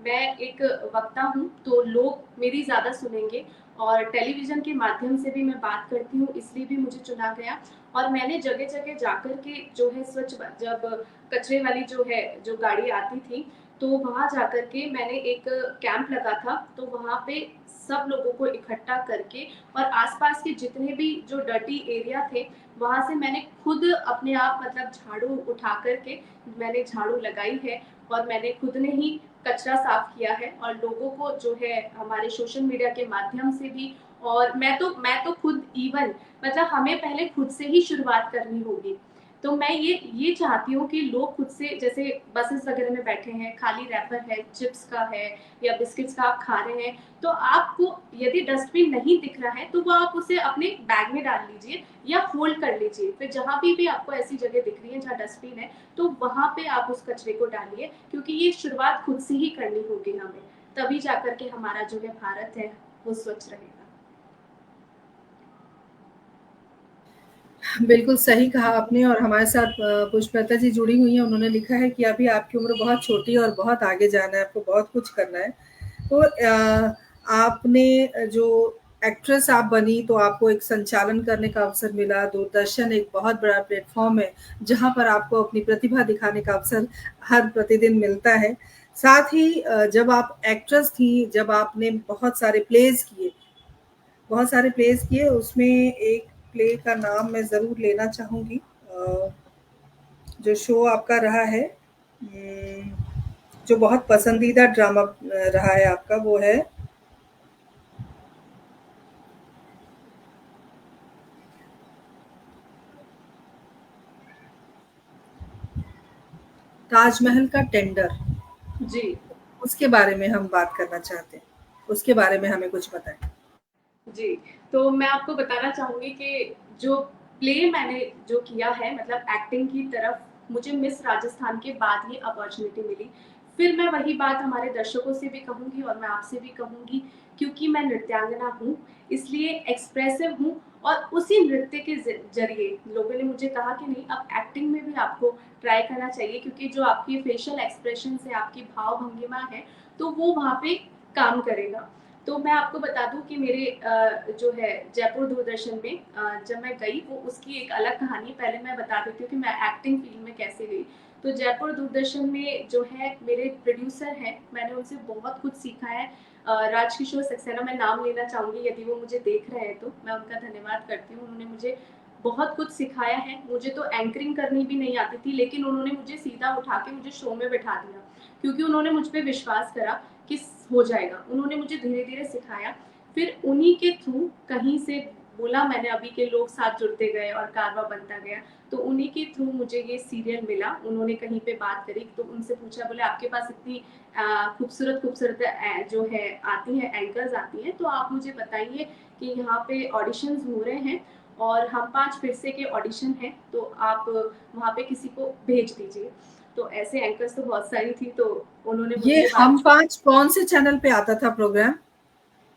मैं एक वक्ता हूँ, तो लोग मेरी ज़्यादा सुनेंगे। और टेलीविज़न के माध्यम से भी मैं बात करती हूँ, इसलिए भी मुझे चुना गया। और मैंने जगह-जगह जाकर के जो है जब कचरे वाली जो है, जो गाड़ी आती थी, तो वहाँ जाकर के मैंने एक कैंप लगा था, तो वहाँ पे सब लोगों को इकट्ठा करके और आस-पास के जितने भी जो डर्टी एरिया थे, वहाँ से मैंने खुद अपने आप मतलब झाड़ू उठा कर के मैंने झाड़ू लगाई है। और मैंने खुद ने ही कचरा साफ किया है, और लोगों को जो है हमारे सोशल मीडिया के माध्यम से भी। और मैं तो खुद इवन मतलब हमें पहले खुद से ही शुरुआत करनी होगी। तो मैं ये चाहती हूँ कि लोग खुद से, जैसे बसेस वगैरह में बैठे हैं, खाली रैपर है, चिप्स का है या बिस्किट्स का आप खा रहे हैं, तो आपको यदि डस्टबिन नहीं दिख रहा है, तो वो आप उसे अपने बैग में डाल लीजिए या फोल्ड कर लीजिए। फिर जहाँ भी आपको ऐसी जगह दिख रही है जहाँ डस्टबिन है, तो वहाँ पे आप उस कचरे को डालिए, क्योंकि ये शुरुआत खुद से ही करनी होगी हमें। तभी जाकर के हमारा जो है भारत है वो स्वच्छ रहेगा। बिल्कुल सही कहा आपने। और हमारे साथ पुष्पलता जी जुड़ी हुई हैं। उन्होंने लिखा है कि अभी आपकी उम्र बहुत छोटी है और बहुत आगे जाना है, आपको बहुत कुछ करना है। तो आपने जो एक्ट्रेस आप बनी, तो आपको एक संचालन करने का अवसर मिला। दूरदर्शन एक बहुत बड़ा प्लेटफॉर्म है जहाँ पर आपको अपनी प्रतिभा दिखाने का अवसर हर प्रतिदिन मिलता है। साथ ही जब आप एक्ट्रेस थी, जब आपने बहुत सारे प्लेस किए, उसमें एक प्ले का नाम मैं ज़रूर लेना चाहूँगी। जो शो आपका रहा है, जो बहुत पसंदीदा ड्रामा रहा है आपका, वो है ताजमहल का टेंडर। जी उसके बारे में हम बात करना चाहते हैं। उसके बारे में हमें कुछ बताएँ। जी, तो मैं आपको बताना चाहूँगी कि जो प्ले मैंने जो किया है, मतलब एक्टिंग की तरफ, मुझे मिस राजस्थान के बाद ही अपॉर्च्युनिटी मिली। फिर मैं वही बात हमारे दर्शकों से भी कहूँगी और मैं आपसे भी कहूँगी, क्योंकि मैं नृत्यांगना हूँ, इसलिए एक्सप्रेसिव हूँ, और उसी नृत्य के ज़रिए लोगों ने मुझे कहा कि नहीं, अब एक्टिंग में भी आपको ट्राई करना चाहिए, क्योंकि जो आपकी फेशियल एक्सप्रेशंस है, आपकी भाव भंगिमा है, तो वो वहाँ पे काम करेगा। तो मैं आपको बता दूं कि मेरे जो है जयपुर दूरदर्शन में जब मैं गई, वो उसकी एक अलग कहानी। पहले मैं बता देती हूँ कि मैं एक्टिंग फील्ड में कैसे गई। तो जयपुर दूरदर्शन में जो है मेरे प्रोड्यूसर हैं, मैंने उनसे बहुत कुछ सीखा है। राजकिशोर सक्सेना, मैं नाम लेना चाहूँगी, यदि वो मुझे देख रहे हैं तो मैं उनका धन्यवाद करती हूँ। उन्होंने मुझे बहुत कुछ सिखाया है। मुझे तो एंकरिंग करनी भी नहीं आती थी, लेकिन उन्होंने मुझे सीधा उठा के मुझे शो में बिठा दिया, क्योंकि उन्होंने मुझ पर विश्वास करा कि हो जाएगा। उन्होंने मुझे धीरे धीरे सिखाया। फिर उन्हीं के थ्रू कहीं से बोला मैंने, अभी के लोग साथ जुड़ते गए और कारवा बनता गया। तो उन्हीं के थ्रू मुझे ये सीरियल मिला। उन्होंने कहीं पे बात करी तो उनसे पूछा, बोले आपके पास इतनी खूबसूरत खूबसूरत जो है आती हैं, एंकर्स आती हैं, तो आप मुझे बताइए कि यहाँ पे ऑडिशंस हो रहे हैं और हम 5 फिर से के ऑडिशन हैं, तो आप वहाँ पे किसी को भेज दीजिए। तो ऐसे एंकर्स तो बहुत सारी थी, तो उन्होंने ये मुझे हम बात। 5 कौन से चैनल पे आता था प्रोग्राम?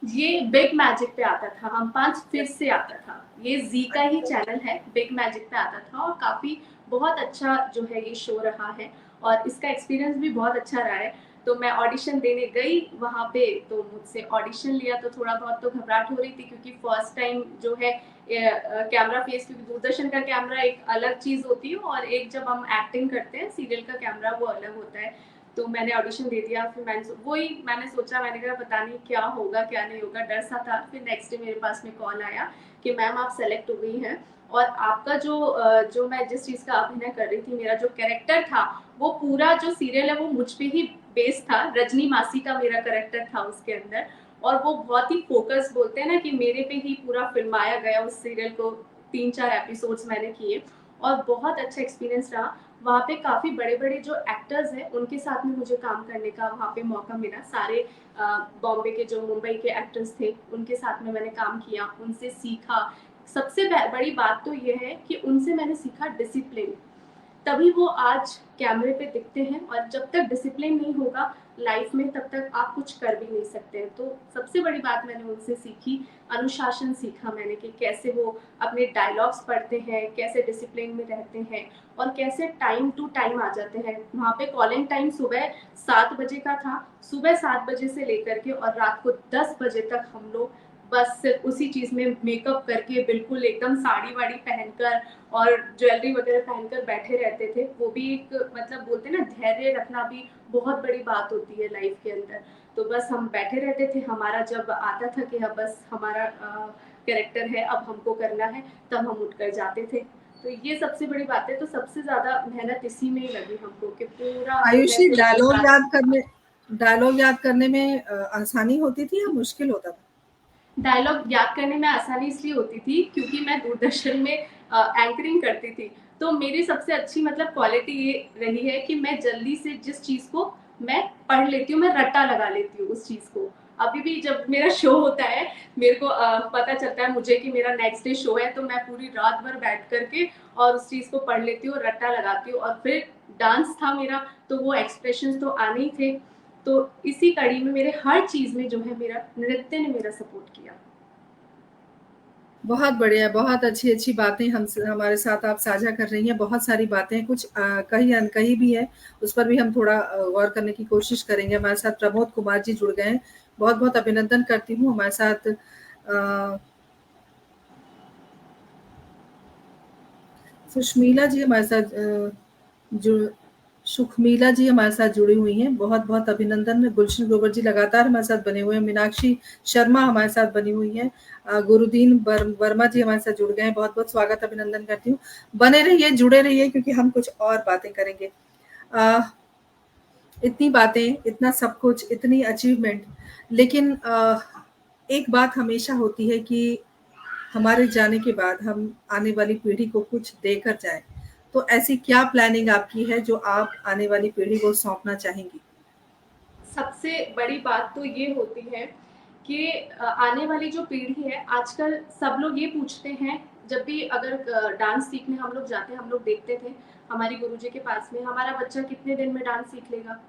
ये बिग मैजिक पे आता था, हम 5 फिर से आता था। ये जी का ही चैनल है, बिग मैजिक पे आता था, और काफी बहुत अच्छा जो है ये शो रहा है, और इसका एक्सपीरियंस भी बहुत अच्छा रहा है। तो मैं ऑडिशन देने गई वहाँ पे, तो मुझसे ऑडिशन लिया, तो थोड़ा बहुत तो घबराहट हो रही थी, क्योंकि फर्स्ट टाइम जो है कैमरा फेस, क्योंकि दूरदर्शन का कैमरा एक अलग चीज होती है, और एक जब हम एक्टिंग करते हैं सीरियल का कैमरा, वो अलग होता है। तो मैंने ऑडिशन दे दिया। फिर मैंने सोचा, मैंने कहा पता नहीं क्या होगा क्या नहीं होगा, डर सा था। फिर नेक्स्ट डे मेरे पास में कॉल आया कि मैम आप सेलेक्ट हो गई हैं, और आपका जो मैं जिस चीज का अभिनय कर रही थी, मेरा जो कैरेक्टर था, वो पूरा जो सीरियल है वो मुझ पे ही बेस्ड था। रजनी मासी का मेरा कैरेक्टर था उसके अंदर, और वो बहुत ही फोकस, बोलते हैं ना कि मेरे पे ही पूरा फिल्माया गया उस सीरियल को। 3-4 एपिसोड्स मैंने किए, और बहुत अच्छा एक्सपीरियंस रहा। वहाँ पे काफी बड़े बड़े जो एक्टर्स हैं, उनके साथ में मुझे काम करने का वहाँ पे मौका मिला। सारे बॉम्बे के, जो मुंबई के एक्टर्स थे, उनके साथ में मैंने काम किया, उनसे सीखा। सबसे बड़ी बात तो ये है कि उनसे मैंने सीखा डिसिप्लिन, तभी वो आज कैमरे पे दिखते हैं। और जब तक डिसिप्लिन नहीं होगा लाइफ में, तब तक आप कुछ कर भी नहीं सकते हैं। तो सबसे बड़ी बात मैंने उनसे सीखी, अनुशासन सीखा मैंने, कि कैसे वो अपने डायलॉग्स पढ़ते हैं, कैसे डिसिप्लिन में रहते हैं, और कैसे टाइम टू टाइम आ जाते हैं। वहाँ पे कॉलिंग टाइम सुबह 7 बजे का था। सुबह 7 बजे से लेकर के और रात को 10 बजे तक हम लोग बस सिर्फ उसी चीज में मेकअप करके, बिल्कुल एकदम साड़ी वाड़ी पहनकर और ज्वेलरी वगैरह पहनकर बैठे रहते थे। वो भी एक, मतलब बोलते हैं ना, धैर्य रखना भी बहुत बड़ी बात होती है लाइफ के अंदर। तो बस हम बैठे रहते थे, हमारा जब आता था कि हाँ बस हमारा कैरेक्टर है, अब हमको करना है, तब हम उठकर जाते थे। तो ये सबसे बड़ी बात है। तो सबसे ज्यादा मेहनत इसी में ही लगी हमको, कि पूरा सुबह आयुषी, से लेकर रात। डायलॉग याद करने में आसानी होती थी या मुश्किल होता था? डायलॉग याद करने में आसानी इसलिए होती थी क्योंकि मैं दूरदर्शन में एंकरिंग करती थी। तो मेरी सबसे अच्छी, मतलब क्वालिटी ये रही है कि मैं जल्दी से जिस चीज को मैं पढ़ लेती हूँ, मैं रट्टा लगा लेती हूँ उस चीज को। अभी भी जब मेरा शो होता है, मेरे को पता चलता है मुझे कि मेरा नेक्स्ट डे शो है, तो मैं पूरी रात भर बैठ करके और उस चीज को पढ़ लेती हूँ, रट्टा लगाती हूँ। और फिर डांस था मेरा, तो वो एक्सप्रेशन तो आने ही थे। तो इसी कड़ी में मेरे हर चीज में जो है, मेरा नृत्य ने मेरा सपोर्ट किया। बहुत बढ़िया, बहुत अच्छी-अच्छी बातें हमारे साथ आप साझा कर रही हैं। बहुत सारी बातें, कुछ कही अनकही भी हैं, उस पर भी हम थोड़ा गौर करने की कोशिश करेंगे। हमारे साथ प्रमोद कुमार जी जुड़ गए हैं, बहुत-बहुत अभिनंदन करती हूँ। हमारे साथ सुषमीला जी हमारे साथ जु सुखमीला जी हमारे साथ जुड़ी हुई हैं, बहुत-बहुत अभिनंदन। गुलशन ग्रोवर जी लगातार हमारे साथ बने हुए हैं। मीनाक्षी शर्मा हमारे साथ बनी हुई हैं। गुरुदीन वर्मा जी हमारे साथ जुड़ गए हैं, बहुत-बहुत स्वागत अभिनंदन करती हूँ। बने रहिए, जुड़े रहिए, क्योंकि हम कुछ और बातें करेंगे। अ, इतनी बातें, इतना सब कुछ, इतनी अचीवमेंट, लेकिन एक बात हमेशा होती है कि हमारे जाने के बाद हम आने वाली पीढ़ी को कुछ देकर जाएँ। तो ऐसी क्या प्लानिंग आपकी है जो आप आने वाली पीढ़ी को सौंपना चाहेंगी? सबसे बड़ी बात तो ये होती है कि आने वाली जो पीढ़ी है, आजकल सब लोग ये पूछते हैं, जब भी अगर डांस सीखने हम लोग जाते हैं, हम लोग देखते थे हमारी गुरुजी के पास में, हमारा बच्चा कितने दिन में डांस सीख लेगा।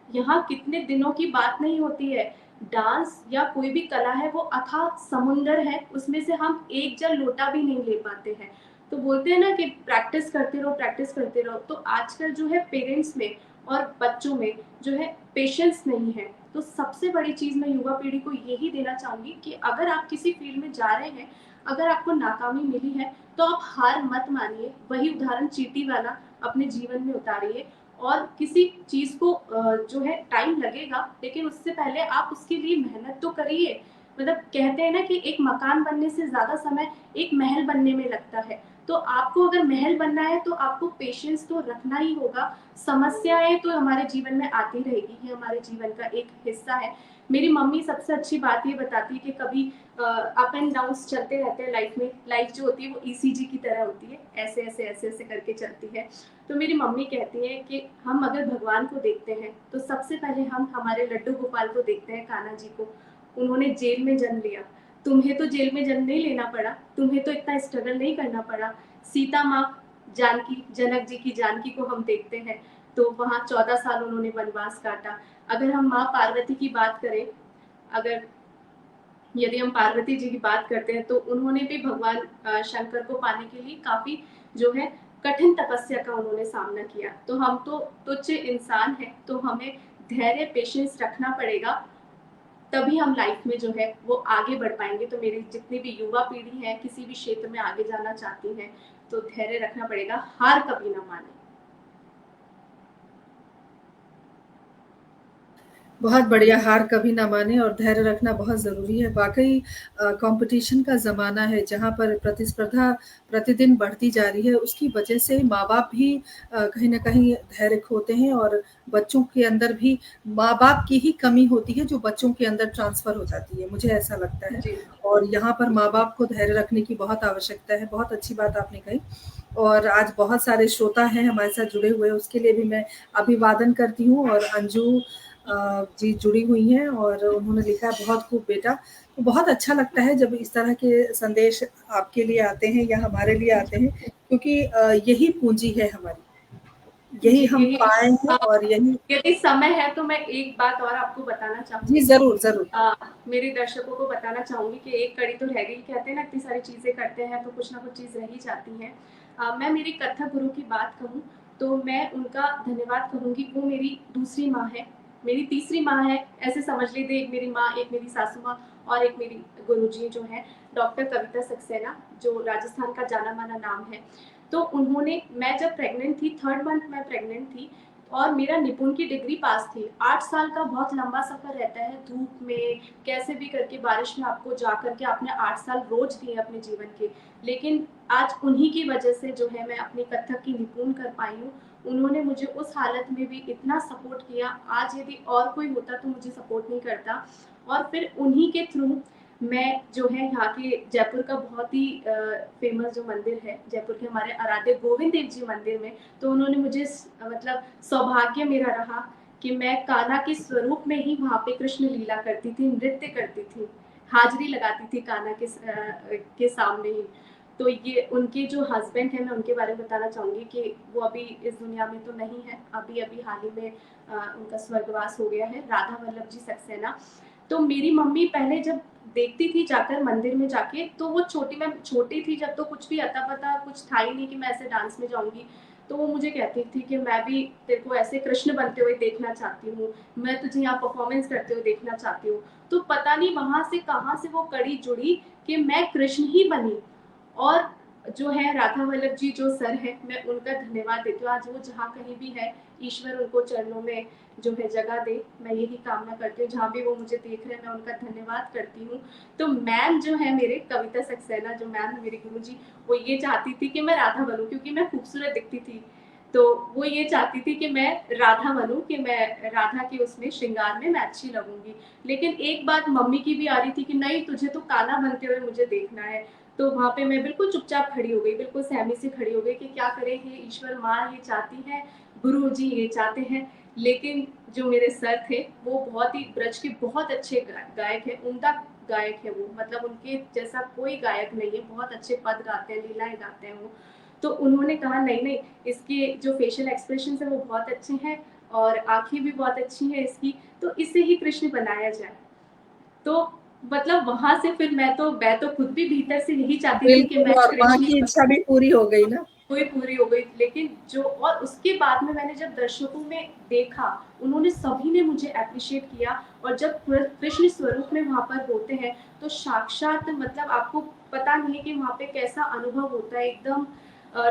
यहाँ कितने दिनों की बात नहीं होती है। डांस या कोई भी कला है वो अथाह समुंदर है, उसमें से हम एक जल लोटा भी नहीं ले पाते हैं। तो बोलते हैं ना कि प्रैक्टिस करते रहो, प्रैक्टिस करते रहो। तो आजकल जो है पेरेंट्स में और बच्चों में जो है पेशेंस नहीं है। तो सबसे बड़ी चीज मैं युवा पीढ़ी को यही देना चाहूंगी कि अगर आप किसी फील्ड में जा रहे हैं, अगर आपको नाकामी मिली है, तो आप हार मत मानिए। वही उदाहरण चींटी वाला अपने जीवन में उतारिए, और किसी चीज को जो है टाइम लगेगा, लेकिन उससे पहले आप उसके लिए मेहनत तो करिए। मतलब कहते हैं ना कि एक मकान बनने से ज्यादा समय एक महल बनने में लगता है। तो आपको अगर महल बनना है तो आपको पेशेंस तो रखना ही होगा। समस्याएं तो हमारे जीवन में आती रहेगी, ये हमारे जीवन का एक हिस्सा है। मेरी मम्मी सबसे अच्छी बात ये बताती है कि कभी अप एंड डाउन चलते रहते हैं लाइफ में। लाइफ जो होती है वो ईसीजी की तरह होती है, ऐसे ऐसे ऐसे ऐसे करके चलती है। तो मेरी मम्मी कहती है कि हम अगर भगवान को देखते हैं तो सबसे पहले हम हमारे लड्डू गोपाल को देखते हैं, कान्हा जी को। उन्होंने जेल में जन्म लिया, तुम्हें तो जेल में जन्म नहीं लेना पड़ा, तुम्हें तो इतना स्ट्रगल नहीं करना पड़ा। सीता माँ, जानकी, जनक जी की जानकी को हम देखते हैं, तो वहाँ 14 साल उन्होंने वनवास काटा। अगर हम माँ पार्वती की बात करें, अगर यदि हम पार्वती जी की बात करते हैं, तो उन्होंने भी भगवान शंकर को पाने के लिए काफी जो है कठिन तपस्या का उन्होंने सामना किया। तो हम तो तुच्छ इंसान हैं, तो हमें धैर्य, पेशेंस रखना पड़ेगा, तभी हम लाइफ में जो है वो आगे बढ़ पाएंगे। तो मेरी जितनी भी युवा पीढ़ी है, किसी भी क्षेत्र में आगे जाना चाहती है, तो धैर्य रखना पड़ेगा, हार कभी ना माने। बहुत बढ़िया, हार कभी ना माने और धैर्य रखना बहुत ज़रूरी है। वाक़ई कॉम्पिटिशन का ज़माना है जहाँ पर प्रतिस्पर्धा प्रतिदिन बढ़ती जा रही है, उसकी वजह से माँ-बाप भी कहीं न कहीं धैर्य खोते हैं और बच्चों के अंदर भी माँ-बाप की ही कमी होती है जो बच्चों के अंदर ट्रांसफ़र हो जाती है, मुझे ऐसा लगता है। जी। और यहाँ पर माँ-बाप को धैर्य रखने की बहुत आवश्यकता है, बहुत अच्छी बात आपने कही। और आज बहुत सारे श्रोता हैं हमारे साथ जुड़े हुए, उसके लिए भी मैं अभिवादन करती हूँ। और अंजू जी जुड़ी हुई हैं और उन्होंने लिखा है बहुत खूब बेटा। तो बहुत अच्छा लगता है जब इस तरह के संदेश आपके लिए आते हैं या हमारे लिए आते हैं, क्योंकि यही पूंजी है हमारी, यही जी, हम यही पाए हैं और यही। यदि समय है तो मैं एक बात और आपको बताना जी चाहूंगी। जरूर जरूर। मेरे दर्शकों को बताना चाहूंगी कि एक कड़ी तो रह गई। कहते हैं ना, इतनी सारी चीजें करते हैं तो कुछ ना कुछ चीज रह ही जाती है। मैं मेरी कथक गुरु की बात कहूँ तो मैं उनका धन्यवाद कहूंगी। वो मेरी दूसरी माँ है, मेरी तीसरी माँ है, ऐसे समझ लीजिए। एक मेरी माँ, एक मेरी सासू माँ, और एक मेरी गुरुजी जो है डॉक्टर कविता सक्सेना, जो राजस्थान का जाना माना नाम है। तो उन्होंने, मैं जब प्रेग्नेंट थी, 3rd मंथ में प्रेग्नेंट थी, और मेरा निपुण की डिग्री पास थी। 8 साल का बहुत लंबा सफर रहता है, धूप में कैसे भी करके, बारिश में आपको जा करके आपने 8 साल रोज दिए अपने जीवन के। लेकिन आज उन्हीं की वजह से जो है मैं अपनी कथक की निपुण कर पाई हूँ। उन्होंने मुझे उस हालत में भी इतना सपोर्ट किया। आज यदि और कोई होता तो मुझे सपोर्ट नहीं करता। और फिर उन्हीं के थ्रू मैं जो है यहाँ के जयपुर का बहुत ही फेमस जो मंदिर है, जयपुर के हमारे आराध्य गोविंद देव जी मंदिर में, तो उन्होंने मुझे मतलब सौभाग्य मेरा रहा कि मैं कान्हा के स्वरूप में ही वहाँ पे कृष्ण लीला करती थी, नृत्य करती थी, हाजिरी लगाती थी कान्हा के सामने ही। तो ये उनके जो हस्बैंड है, मैं उनके बारे में बताना चाहूंगी कि वो अभी इस दुनिया में तो नहीं है। अभी अभी हाल ही में उनका स्वर्गवास हो गया है, राधा वल्लभ जी सक्सेना। तो मेरी मम्मी पहले जब देखती थी जाकर मंदिर में जाके, तो वो मैं छोटी थी जब, तो कुछ भी अता पता कुछ था ही नहीं कि मैं ऐसे डांस में जाऊंगी। तो वो मुझे कहती थी कि मैं भी तेरे को ऐसे कृष्ण बनते हुए देखना चाहती हूँ, मैं तुझे यहाँ परफॉर्मेंस करते हुए देखना चाहती हूँ। तो पता नहीं वहां से कहाँ से वो कड़ी जुड़ी कि मैं कृष्ण ही बनी। और जो है राधा वल्लभ जी जो सर है, मैं उनका धन्यवाद देती हूँ। आज वो जहाँ कहीं भी है, ईश्वर उनको चरणों में जो है जगह दे, मैं यही कामना करती हूँ। जहाँ भी वो मुझे देख रहे हैं, मैं उनका धन्यवाद करती हूँ। तो मैम जो है मेरे, कविता सक्सेना जो मैम है मेरी गुरुजी, वो ये चाहती थी कि मैं राधा बनूं, क्योंकि मैं खूबसूरत दिखती थी। तो वो ये चाहती थी कि मैं राधा बनूं, कि मैं राधा के उसमें श्रृंगार में मैं अच्छी लगूंगी। लेकिन एक बात मम्मी की भी आ रही थी कि नहीं, तुझे तो कान्हा बनते हुए मुझे देखना है। तो वहाँ पे मैं बिल्कुल चुपचाप खड़ी हो गई, बिल्कुल सहमी से खड़ी हो गई कि क्या करें, हे ईश्वर, माँ ये चाहती है, गुरु जी ये चाहते हैं। लेकिन जो मेरे सर थे वो बहुत ही ब्रज के बहुत अच्छे गायक हैं, उम्दा गायक है वो, मतलब उनके जैसा कोई गायक नहीं है, बहुत अच्छे पद गाते हैं, लीलाएं गाते हैं वो। तो उन्होंने कहा नहीं नहीं, इसके जो फेशियल एक्सप्रेशन है वो बहुत अच्छे हैं और आंखें भी बहुत अच्छी हैं इसकी, तो इसे ही कृष्ण बनाया जाए। तो मतलब वहां से फिर मैं तो खुद भी भीतर से यही चाहती थी कि बिल्कुल, मैं और माँ कृष्ण ही की इच्छा भी पूरी हो गई ना। हुई, पूरी हो गई। लेकिन जो, और उसके बाद में मैंने जब दर्शकों में देखा, उन्होंने सभी ने मुझे अप्रिशिएट किया, और जब कृष्ण स्वरूप में वहां पर होते हैं तो साक्षात मतलब आपको पता नहीं है कि वहां पे कैसा अनुभव होता है। एकदम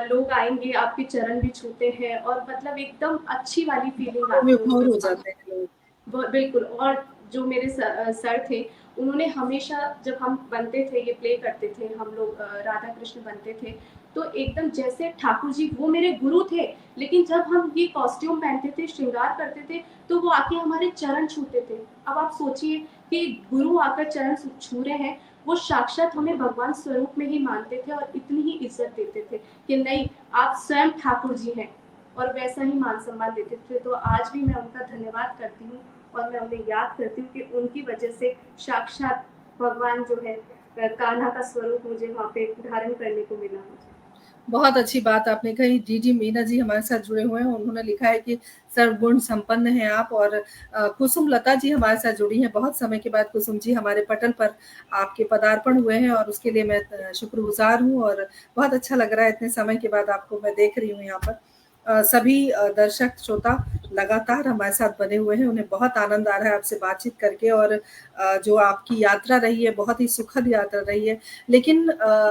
लोग आएंगे, आपके चरण भी छूते हैं, और मतलब एकदम अच्छी वाली फीलिंग भावों में आती है विभोर उनके हो साथ। जाते हैं लोग। बिल्कुल। और जो मेरे सर थे, उन्होंने हमेशा, जब हम बनते थे, ये प्ले करते थे हम लोग, राधा कृष्ण बनते थे, तो एकदम जैसे ठाकुर जी वो मेरे गुरु थे, लेकिन जब हम ये कॉस्ट्यूम पहनते थे, श्रृंगार करते थे, तो वो आके हमारे चरण छूते थे। अब आप सोचिए कि गुरु आकर चरण छू रहे हैं, वो साक्षात हमें भगवान स्वरूप में ही मानते थे और इतनी ही इज्जत देते थे कि नहीं, आप स्वयं ठाकुर जी हैं, और वैसा ही मान सम्मान देते थे। तो आज भी मैं उनका धन्यवाद करती हूँ, और मैं उन्हें याद करती हूँ कि उनकी वजह से साक्षात भगवान जो है, कान्हा का स्वरूप मुझे वहाँ पे धारण करने को मिला मुझे। बहुत अच्छी बात आपने कही। जीजी मीना जी हमारे साथ जुड़े हुए हैं, उन्होंने लिखा है कि सर्वगुण संपन्न हैं आप। और कुसुम लता जी हमारे साथ जुड़ी हैं, बहुत समय के बाद कुसुम जी हमारे पटल पर आपके पदार्पण हुए हैं, और उसके लिए मैं शुक्रगुजार हूँ, और बहुत अच्छा लग रहा है इतने समय के बाद आपको मैं देख रही हूँ यहाँ पर। सभी दर्शक श्रोता लगातार हमारे साथ बने हुए हैं, उन्हें बहुत आनंद आ रहा है आपसे बातचीत करके, और जो आपकी यात्रा रही है बहुत ही सुखद यात्रा रही है। लेकिन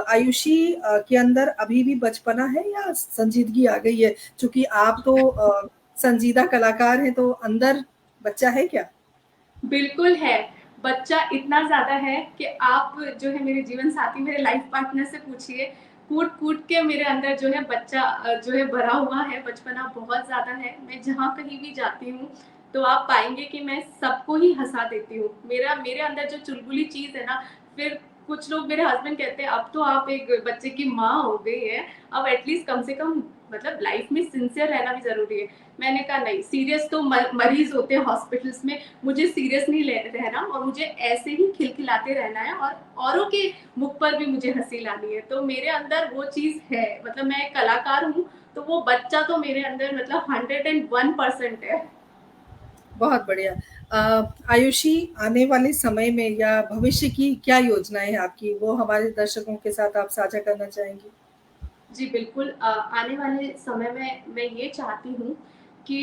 आयुषी के अंदर अभी भी बचपना है या संजीदगी आ गई है? चूंकि आप तो संजीदा कलाकार हैं, तो अंदर बच्चा है क्या? बिल्कुल है। बच्चा इतना ज़्यादा है कि आप जो है मेरे जीवन साथी, मेरे लाइफ पार्टनर से पूछिए, कूट-कूट के मेरे अंदर जो है बच्चा जो है भरा हुआ है, बचपना बहुत ज़्यादा है। मैं जहाँ कहीं भी जाती हूँ, तो आप पाएँगे कि मैं सबको ही हँसा देती हूँ। मेरे अंदर जो चुलबुली चीज़ है ना, फिर कुछ लोग, मेरे हस्बैंड कहते हैं, अब तो आप एक बच्चे की माँ हो गई हैं, अब एटलीस्ट कम से कम मतलब लाइफ में सिंसियर रहना भी ज़रूरी है। मैंने कहा नहीं, सीरियस तो मरीज़ होते हैं हॉस्पिटल्स में, मुझे सीरियस नहीं रहना, और मुझे ऐसे ही खिलखिलाते रहना है, और औरों के मुख पर भी मुझे हंसी लानी है। तो मेरे अंदर वो चीज है, मतलब मैं एक कलाकार हूँ, तो वो बच्चा तो मेरे अंदर मतलब 101% है। बहुत बढ़िया। आयुषी, आने वाले समय में या भविष्य की क्या योजनाएं हैं आपकी, वो हमारे दर्शकों के साथ आप साझा करना चाहेंगी? जी बिल्कुल। आने वाले समय में मैं ये चाहती हूँ कि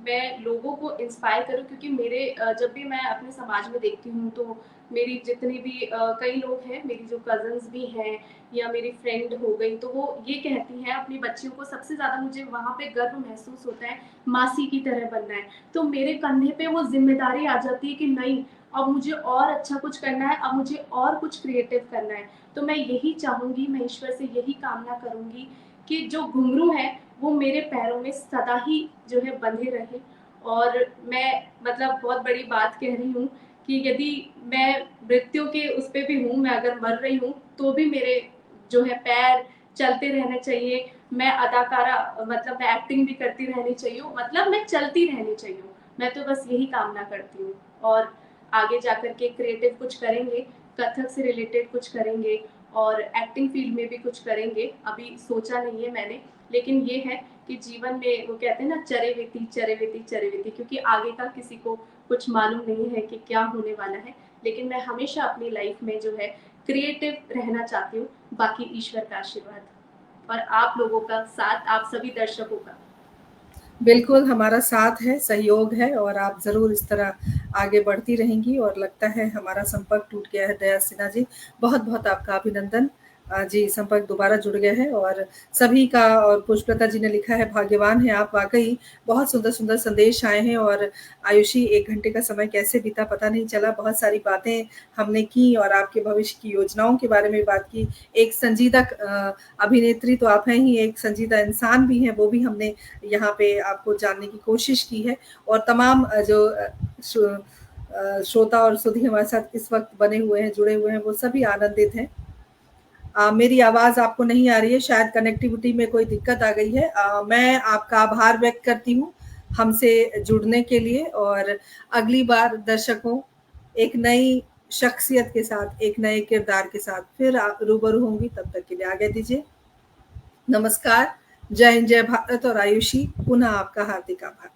मैं लोगों को इंस्पायर करूँ, क्योंकि मेरे जब भी मैं अपने समाज में देखती हूँ, तो मेरी जितनी भी कई लोग हैं, मेरी जो कज़न्स भी हैं या मेरी फ्रेंड हो गई, तो वो ये कहती हैं अपनी बच्चियों को, सबसे ज़्यादा मुझे वहाँ पे गर्व महसूस होता है, मासी की तरह बनना है। तो मेरे कंधे पे वो ज़िम्मेदारी आ जाती है कि नहीं, अब मुझे और अच्छा कुछ करना है, अब मुझे और कुछ क्रिएटिव करना है। तो मैं यही चाहूँगी, मैं ईश्वर से यही कामना करूँगी कि जो घुंघरू है वो मेरे पैरों में सदा ही जो है बंधे रहे। और मैं मतलब बहुत बड़ी बात कह रही हूँ कि यदि मैं मृत्यु के उस पे भी हूँ, मैं अगर मर रही हूँ, तो भी मेरे जो है पैर चलते रहने चाहिए। मैं अदाकारा, मतलब मैं एक्टिंग भी करती रहनी चाहिए, मतलब मैं चलती रहनी चाहिए। मैं तो बस यही कामना करती हूँ। और आगे जाकर के क्रिएटिव कुछ करेंगे, कथक से रिलेटेड कुछ करेंगे, और एक्टिंग फील्ड में भी कुछ करेंगे। अभी सोचा नहीं है मैंने, लेकिन ये है कि जीवन में वो कहते हैं ना, चरे वेती चरे वेती चरे वेती, क्योंकि आगे का किसी को कुछ मालूम नहीं है कि क्या होने वाला है। लेकिन मैं हमेशा अपनी लाइफ में जो है क्रिएटिव रहना चाहती हूँ। बाकी ईश्वर का आशीर्वाद और आप लोगों का साथ, आप सभी दर्शकों का। बिल्कुल, हमारा साथ है, सहयोग है, और आप ज़रूर इस तरह आगे बढ़ती रहेंगी, और लगता है हमारा संपर्क टूट गया है दया सिन्हा जी। बहुत-बहुत आपका अभिनंदन। जी, संपर्क दोबारा जुड़ गया है, और सभी का। और पुष्पलता जी ने लिखा है, भाग्यवान हैं आप वाक़ई, बहुत सुंदर-सुंदर संदेश आए हैं। और आयुषी, 1 घंटे का समय कैसे बीता पता नहीं चला, बहुत सारी बातें हमने की, और आपके भविष्य की योजनाओं के बारे में बात की। एक संजीदा अभिनेत्री तो आप हैं ही, एक संजीदा इंसान भी हैं, वो भी हमने यहाँ पे आपको जानने की कोशिश की है। और तमाम जो श्रोता और सुधी हमारे साथ इस वक्त बने हुए हैं, जुड़े हुए हैं, वो सभी आनंदित हैं। मेरी आवाज़ आपको नहीं आ रही है, शायद कनेक्टिविटी में कोई दिक्कत आ गई है। मैं आपका आभार व्यक्त करती हूँ हमसे जुड़ने के लिए, और अगली बार दर्शकों एक नई शख्सियत के साथ, एक नए किरदार के साथ फिर रूबरू होंगी। तब तक के लिए आज्ञा दीजिए। नमस्कार, जय हिंद, जय भारत, और आयुषी पुनः आपका हार्दिक आभार।